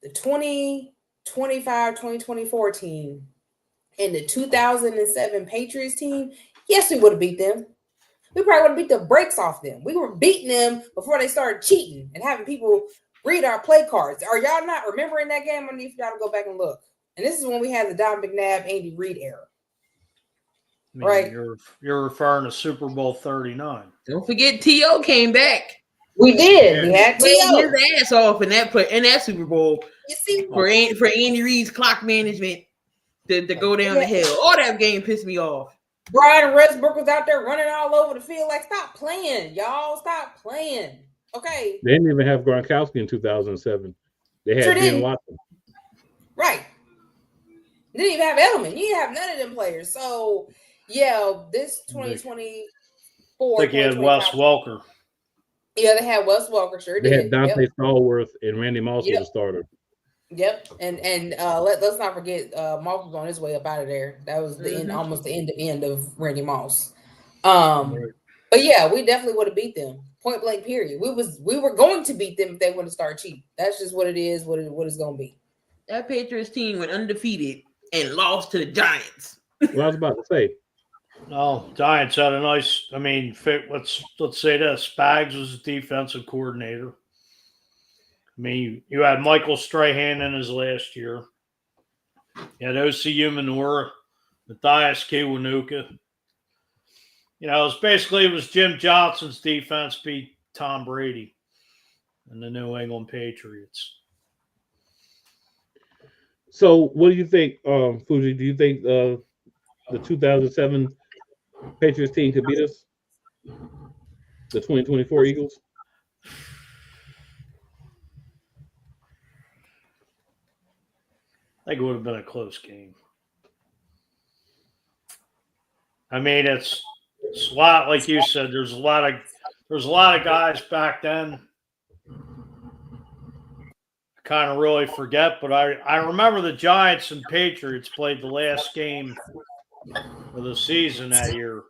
F: the 2025, 2024 team and the 2007 Patriots team, yes, we would have beat them. We probably would have beat the brakes off them. We were beating them before they started cheating and having people read our play cards. Are y'all not remembering that game? I need for y'all to go back and look. And this is when we had the Don McNabb, Andy Reid era.
D: I mean,
F: right?
D: You're referring to Super Bowl 39.
E: Don't forget T.O. came back.
F: We did. We had
E: Played
F: T.O.
E: his ass off in that Super Bowl.
F: You see,
E: for Andy Reid's clock management to go down the hill. All that game pissed me off.
F: Brian Westbrook was out there running all over the field. Like, stop playing, y'all. Stop playing. Okay.
C: They didn't even have Gronkowski in 2007. They had Ben Watson.
F: Right. They didn't even have Edelman. You didn't have none of them players. So, yeah, this 2024.
D: I think you had Wes Welker.
F: Yeah, they had Wes Welker. Sure
C: they
F: did.
C: Had Dante Stallworth and Randy Moss as a starter.
F: Yep, and let's not forget Moss was on his way up out of there. That was the end, almost the end of Randy Moss. But yeah, we definitely would have beat them. Point blank. Period. We were going to beat them if they wouldn't start cheating. That's just what it is. What it's going to be.
E: That Patriots team went undefeated and lost to the Giants.
C: What I was about to say.
D: No, Giants had a nice. I mean, let's say this: Spags was the defensive coordinator. I mean, you had Michael Strahan in his last year. You had O.C. Umenora, Matthias Kiwanuka. You know, it was Jim Johnson's defense beat Tom Brady and the New England Patriots.
C: So, what do you think, Fuji? Do you think the 2007 Patriots team could beat us? The 2024 Eagles?
D: I think it would have been a close game. I mean, it's a lot, like you said. There's a lot of guys back then. I kind of really forget, but I remember the Giants and Patriots played the last game of the season that year,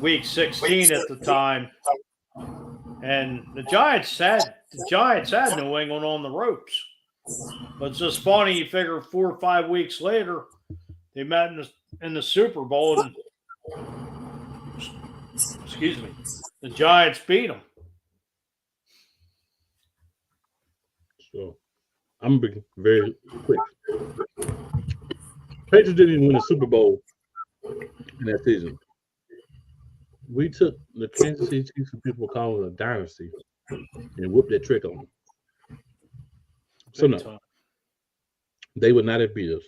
D: week 16 at the time, and the Giants had New England on the ropes. But it's just funny. You figure 4 or 5 weeks later, they met in the Super Bowl, and the Giants beat them.
C: So, I'm going to be very quick. Patriots didn't even win a Super Bowl in that season. We took the Kansas City Chiefs, and people call it a dynasty, and whooped that trick on them. So no, they would not have beat us,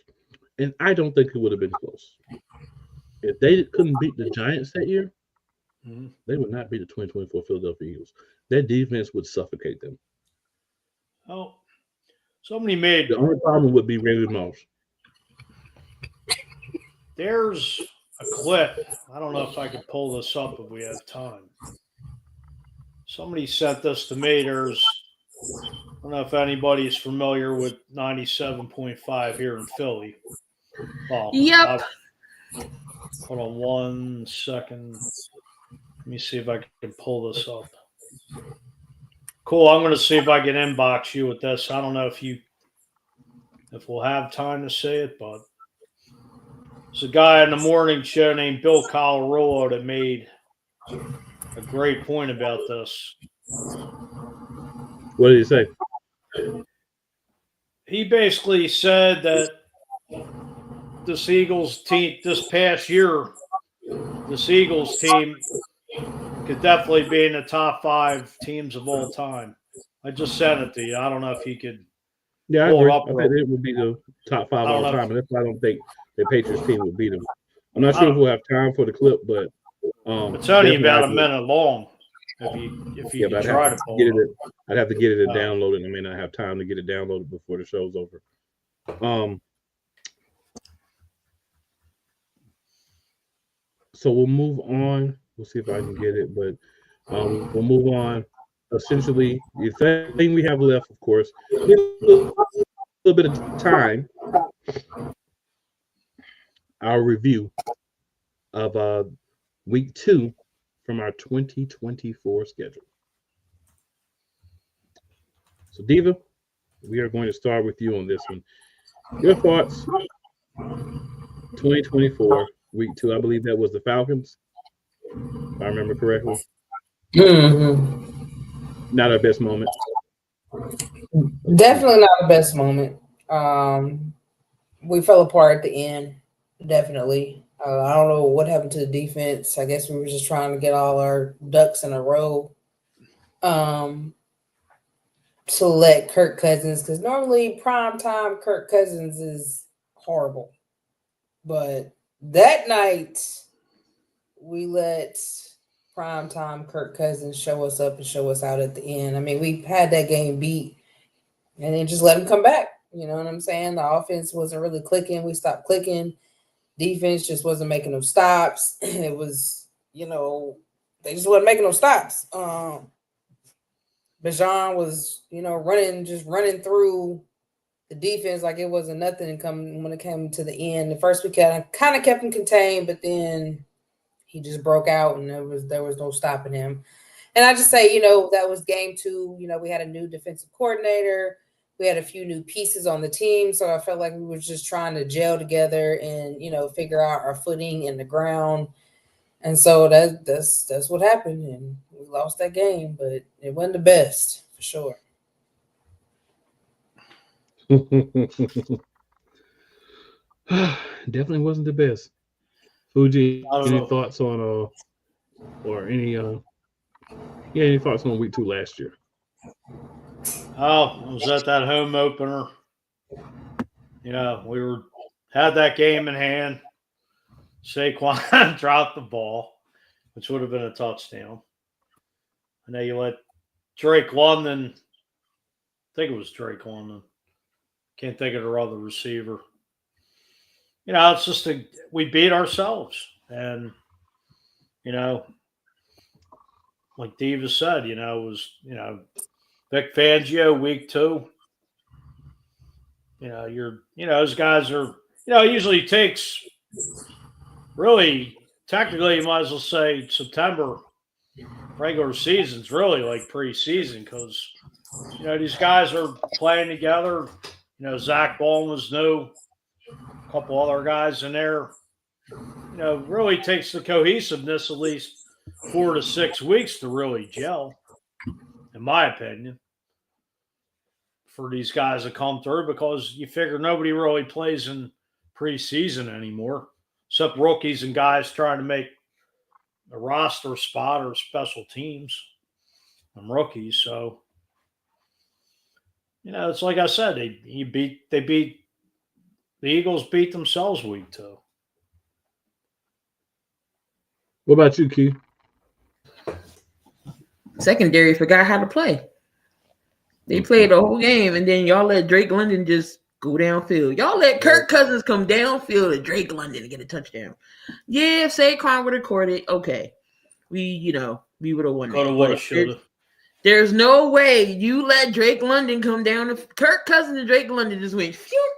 C: and I don't think it would have been close. If they couldn't beat the Giants that year, they would not beat the 2024 Philadelphia Eagles. Their defense would suffocate them.
D: Oh, somebody made
C: the only problem would be Randy Moss.
D: There's a clip. I don't know if I could pull this up if we have time. Somebody sent this to me. I don't know if anybody's familiar with 97.5 here in Philly. Oh,
E: yep.
D: Hold on 1 second. Let me see if I can pull this up. Cool. I'm going to see if I can inbox you with this. I don't know if if we'll have time to see it. But there's a guy in the morning show named Bill Colarulo that made a great point about this.
C: What did he say?
D: He basically said that this Eagles team this past year, this Eagles team could definitely be in the top 5 teams of all time. I just sent it to you. I don't know if you could.
C: Yeah, I
D: pull it
C: agree.
D: up
C: I think it would be the top 5 all time, and that's why I don't think the Patriots team would beat them. I'm not sure if we'll have time for the clip, but
D: it's only about a minute long. If you try to pull it up.
C: I'd have to get it and download it. I may not have time to get it downloaded before the show's over. So we'll move on. We'll see if I can get it, but we'll move on. Essentially, the thing we have left, of course, a little bit of time. Our review of week 2 from our 2024 schedule. So, Diva, we are going to start with you on this one. Your thoughts, 2024, week 2. I believe that was the Falcons, if I remember correctly.
F: Mm-hmm.
C: Not our best moment.
F: Definitely not the best moment. We fell apart at the end, definitely. I don't know what happened to the defense. I guess we were just trying to get all our ducks in a row to let Kirk Cousins, because normally primetime Kirk Cousins is horrible. But that night, we let primetime Kirk Cousins show us up and show us out at the end. I mean, we had that game beat and then just let him come back. You know what I'm saying? The offense wasn't really clicking. We stopped clicking. Defense just wasn't making no stops. It was, they just wasn't making no stops. Bijan was, running through the defense like it wasn't nothing. When it came to the end, the first week kind of kept him contained, but then he just broke out and there was no stopping him. And I just say, that was game 2. We had a new defensive coordinator. We had a few new pieces on the team. So I felt like we were just trying to gel together and, figure out our footing in the ground. And so that's what happened. And we lost that game, but it wasn't the best for sure.
C: Definitely wasn't the best. Fuji, any thoughts on or any thoughts on week 2 last year?
D: Oh, I was at that home opener. We had that game in hand. Saquon dropped the ball, which would have been a touchdown. And then you let Drake London, I think it was Drake London. Can't think of the other receiver. It's just we beat ourselves. And, like Diva said, it was, Vic Fangio, week 2. Those guys are, it usually takes really, technically, you might as well say September regular season's really like preseason because, these guys are playing together. Zach Baldwin was new, a couple other guys in there. Really takes the cohesiveness at least 4 to 6 weeks to really gel, in my opinion, for these guys to come through because you figure nobody really plays in preseason anymore, except rookies and guys trying to make a roster spot or special teams and rookies. So, it's like I said, the Eagles beat themselves week 2.
C: What about you, Q?
E: Secondary forgot how to play. They played the whole game, and then y'all let Drake London just go downfield. Y'all let Kirk Cousins come downfield and Drake London to get a touchdown. Yeah, if Saquon would have recorded, okay. We would have won.
D: Coulda, shoulda.
E: There's no way you let Drake London come down. Kirk Cousins and Drake London just went phew.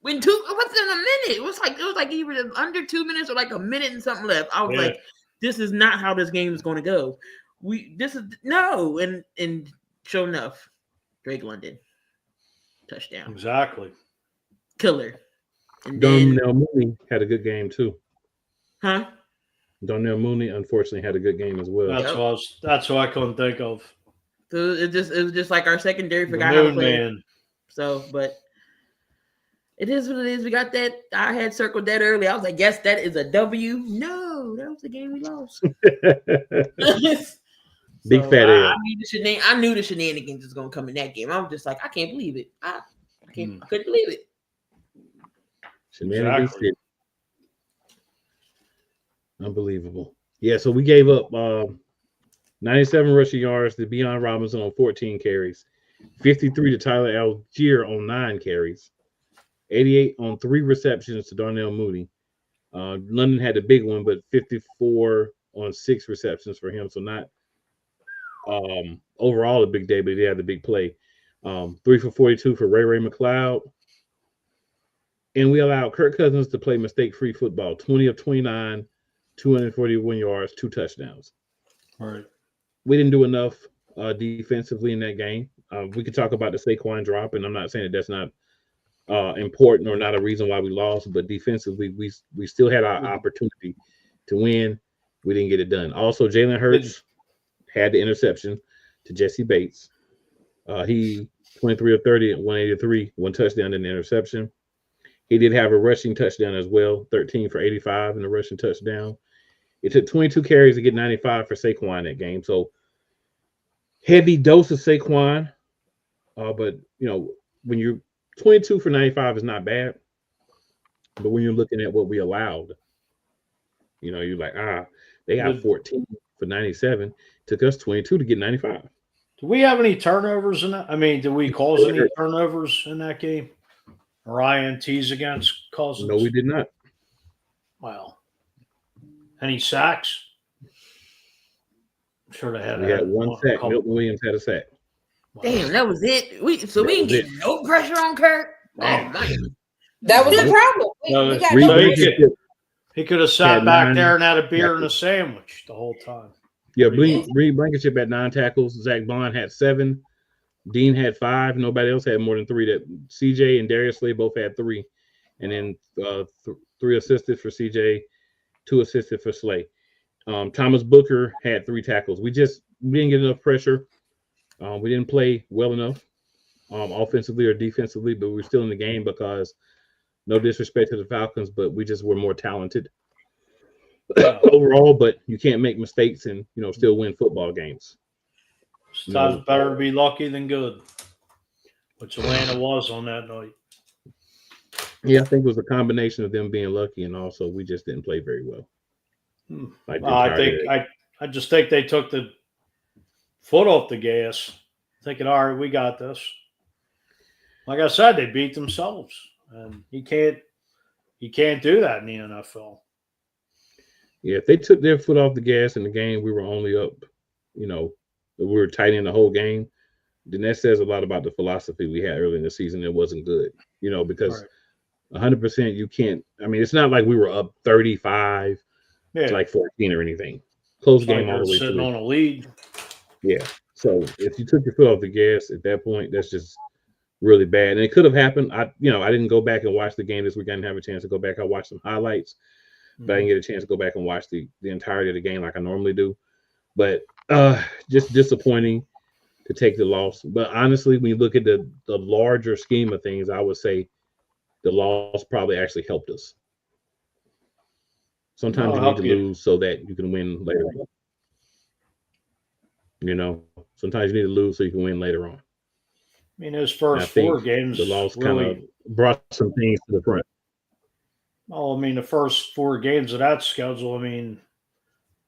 E: Within a minute. It was like either under 2 minutes or like a minute and something left. I was like, this is not how this game is going to go. And sure enough, Drake London touchdown.
D: Exactly.
E: killer. And then,
C: Darnell Mooney had a good game too.
E: huh?
C: Darnell Mooney unfortunately had a good game as well.
D: That's what I couldn't think of.
E: So it was just like our secondary
D: The
E: forgot how to
D: Moon
E: play.
D: Man.
E: So, but it is what it is. We got that. I had circled that early. I was like, yes, that is a W. No, that was the game we lost.
C: Big fat L.
E: I knew the shenanigans was gonna come in that game. I was just like, I can't believe it. I couldn't believe it.
C: Shenanigans. Exactly. Unbelievable. Yeah, so we gave up 97 rushing yards to Bijan Robinson on 14 carries, 53 to Tyler Algier on 9 carries, 88 on 3 receptions to Darnell Mooney. London had a big one, but 54 on 6 receptions for him. So not overall a big day, but he had the big play. 3 for 42 for Ray McLeod. And we allowed Kirk Cousins to play mistake-free football, 20 of 29, 241 yards, 2 touchdowns.
D: All right.
C: We didn't do enough defensively in that game. We could talk about the Saquon drop, and I'm not saying that that's not important or not a reason why we lost, but defensively, we still had our opportunity to win. We didn't get it done. Also, Jalen Hurts had the interception to Jesse Bates. He 23 of 30 at 183, 1 touchdown and an interception. He did have a rushing touchdown as well, 13 for 85 in a rushing touchdown. It took 22 carries to get 95 for Saquon that game. So heavy dose of Saquon. But, when you're 22 for 95 is not bad. But when you're looking at what we allowed, you're like, they got 14 for 97. Took us 22 to get 95.
D: Do we have any turnovers in that? I mean, did we cause any turnovers in that game? Or INTs against Cousins?
C: No, we did not.
D: Wow. Any sacks? I'm sure they had.
C: We had 1 sack. Milton Williams had a sack.
E: Wow. Damn, that was it. We didn't get no pressure on Kirk.
F: That was the problem.
D: He could have sat back there and had a beer and a sandwich the whole time.
C: Yeah, Reed Blankenship had 9 tackles. Zach Bond had 7. Dean had 5. Nobody else had more than 3. That CJ and Darius Slay both had 3, and then 3 assisted for CJ, 2 assisted for Slay. Thomas Booker had 3 tackles. We didn't get enough pressure. We didn't play well enough, offensively or defensively, but we're still in the game because, no disrespect to the Falcons, but we just were more talented overall. But you can't make mistakes and still win football games.
D: Sometimes better to be lucky than good, which Atlanta was on that night.
C: Yeah, I think it was a combination of them being lucky and also we just didn't play very well.
D: I just think they took the foot off the gas, thinking, all right, we got this. Like I said, they beat themselves, and you can't do that in the NFL.
C: Yeah, if they took their foot off the gas in the game, we were only up, we were tight in the whole game, then that says a lot about the philosophy we had early in the season. It wasn't good, because 100% you can't. I mean, it's not like we were up 35 to like 14 or anything. Close game all the way
D: sitting on a lead.
C: Yeah. So if you took your foot off the gas at that point, that's just really bad. And it could have happened. I didn't go back and watch the game this week. I didn't have a chance to go back. I watched some highlights, but I didn't get a chance to go back and watch the entirety of the game like I normally do. But just disappointing to take the loss. But honestly, when you look at the larger scheme of things, I would say the loss probably actually helped us. Sometimes you need to lose so that you can win later on. Sometimes you need to lose so you can win later on.
D: I mean, those first 4 games,
C: the loss kind of brought some things to the front.
D: Well, I mean, the first 4 games of that schedule, I mean,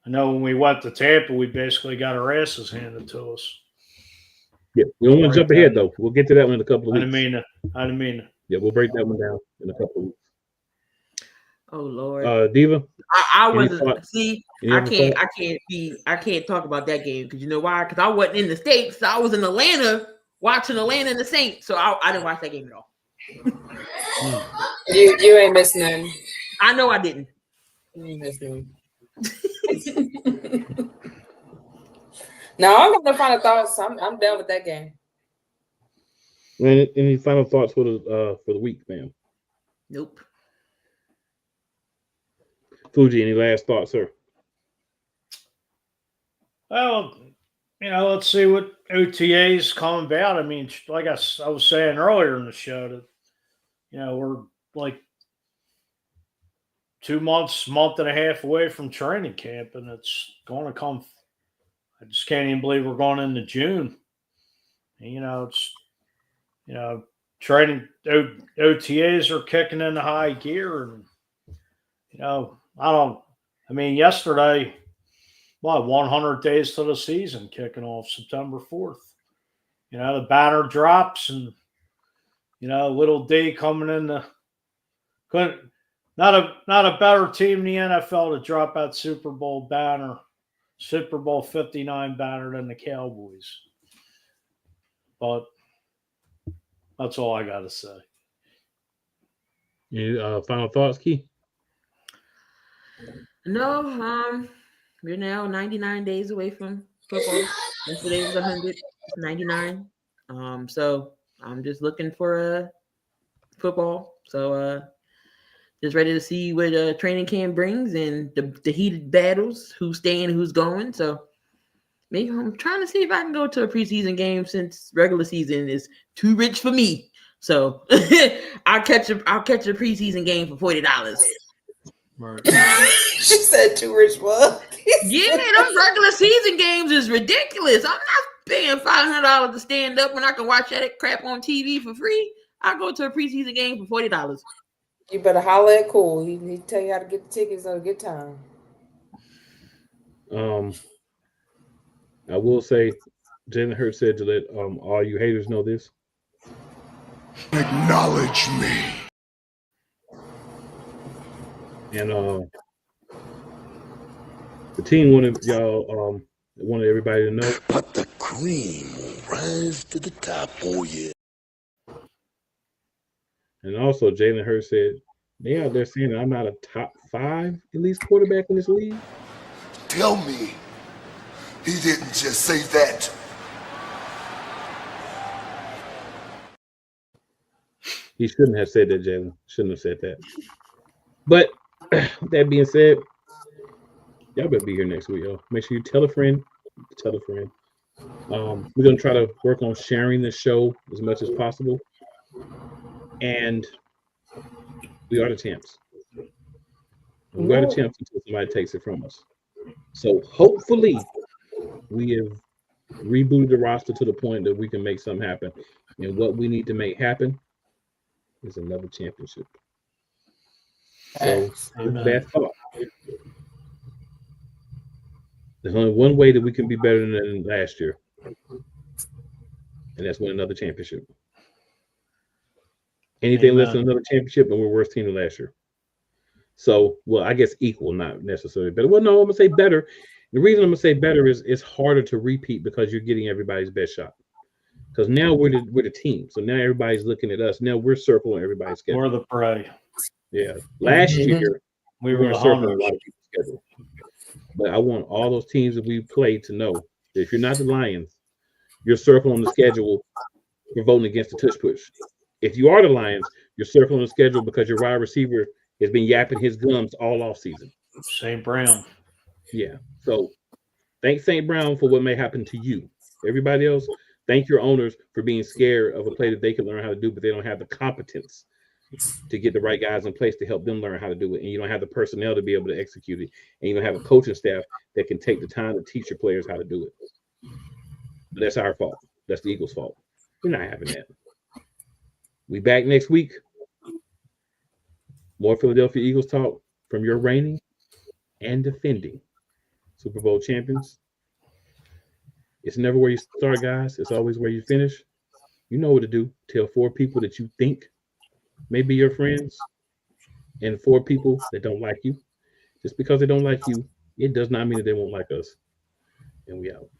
D: I know when we went to Tampa, we basically got our asses handed to us.
C: Yeah, we don't want to jump ahead, though. We'll get to that one in a couple of weeks.
D: I didn't mean to.
C: Yeah, we'll break that one down in a couple of weeks.
E: Oh Lord,
C: Diva.
E: I wasn't. See, I can't talk about that game because you know why? Because I wasn't in the States. So I was in Atlanta watching Atlanta and the Saints. So I didn't watch that game at all.
F: You ain't missing nothing.
E: I know I didn't.
F: You ain't missing nothing. No, I'm gonna final thoughts. I'm done with that game.
C: Any final thoughts for the week, ma'am?
E: Nope.
C: Fuji, any last thoughts, sir?
D: Well, let's see what OTAs come about. I mean, like I was saying earlier in the show, that we're like 2 months, month and a half away from training camp, and it's going to come. I just can't even believe we're going into June. And, it's training OTAs are kicking into high gear, and yesterday, 100 days to the season kicking off September 4th. The banner drops, and little D coming in not a better team in the NFL to drop that Super Bowl 59 banner than the Cowboys. But that's all I got to say.
C: Any final thoughts, Key?
E: No, we're now 99 days away from football. Yesterday was 100. It's 99. So I'm just looking for football. So just ready to see what training camp brings and the heated battles, who's staying, who's going. So maybe I'm trying to see if I can go to a preseason game since regular season is too rich for me. So I'll catch a preseason game for $40.
D: Right.
F: She said too rich for her.
E: Yeah, them regular season games is ridiculous. I'm not paying $500 to stand up when I can watch that crap on TV for free. I'll go to a preseason game for $40.
F: You better holler at Cool. He tell you how to get the tickets at a good time.
C: I will say, Jalen Hurts said to let all you haters know this.
G: Acknowledge me.
C: And the team wanted everybody to know.
G: But the cream will rise to the top, oh yeah.
C: And also, Jalen Hurts said, they out there saying that I'm not a top 5 elite quarterback in this league.
G: Tell me, he didn't just say that.
C: He shouldn't have said that, Jalen. Shouldn't have said that. But that being said, y'all better be here next week, y'all. Make sure you tell a friend. Tell a friend. We're going to try to work on sharing the show as much as possible. And we are the champs. We are the champs until somebody takes it from us. So hopefully we have rebooted the roster to the point that we can make something happen. And what we need to make happen is another championship. So with that thought, there's only one way that we can be better than last year. And that's win another championship. Anything less than another championship, and we're worse team than last year. So, well, I guess equal, not necessarily better. Well, no, I'm gonna say better. The reason I'm gonna say better is it's harder to repeat because you're getting everybody's best shot. Because now we're the team, so now everybody's looking at us. Now we're circling everybody's schedule.
D: We're the prey.
C: Yeah, last year
D: we were
C: circling a lot of people's schedule. But I want all those teams that we played to know that if you're not the Lions, you're circling the schedule for voting against the tush push. If you are the Lions, you're circling the schedule because your wide receiver has been yapping his gums all off season.
D: St. Brown.
C: Yeah. So thank St. Brown for what may happen to you. Everybody else, thank your owners for being scared of a play that they can learn how to do, but they don't have the competence to get the right guys in place to help them learn how to do it. And you don't have the personnel to be able to execute it. And you don't have a coaching staff that can take the time to teach your players how to do it. But that's our fault. That's the Eagles' fault. We're not having that. We back next week. More Philadelphia Eagles talk from your reigning and defending Super Bowl champions. It's never where you start, guys. It's always where you finish. You know what to do. Tell 4 people that you think may be your friends and 4 people that don't like you. Just because they don't like you, it does not mean that they won't like us. And we out.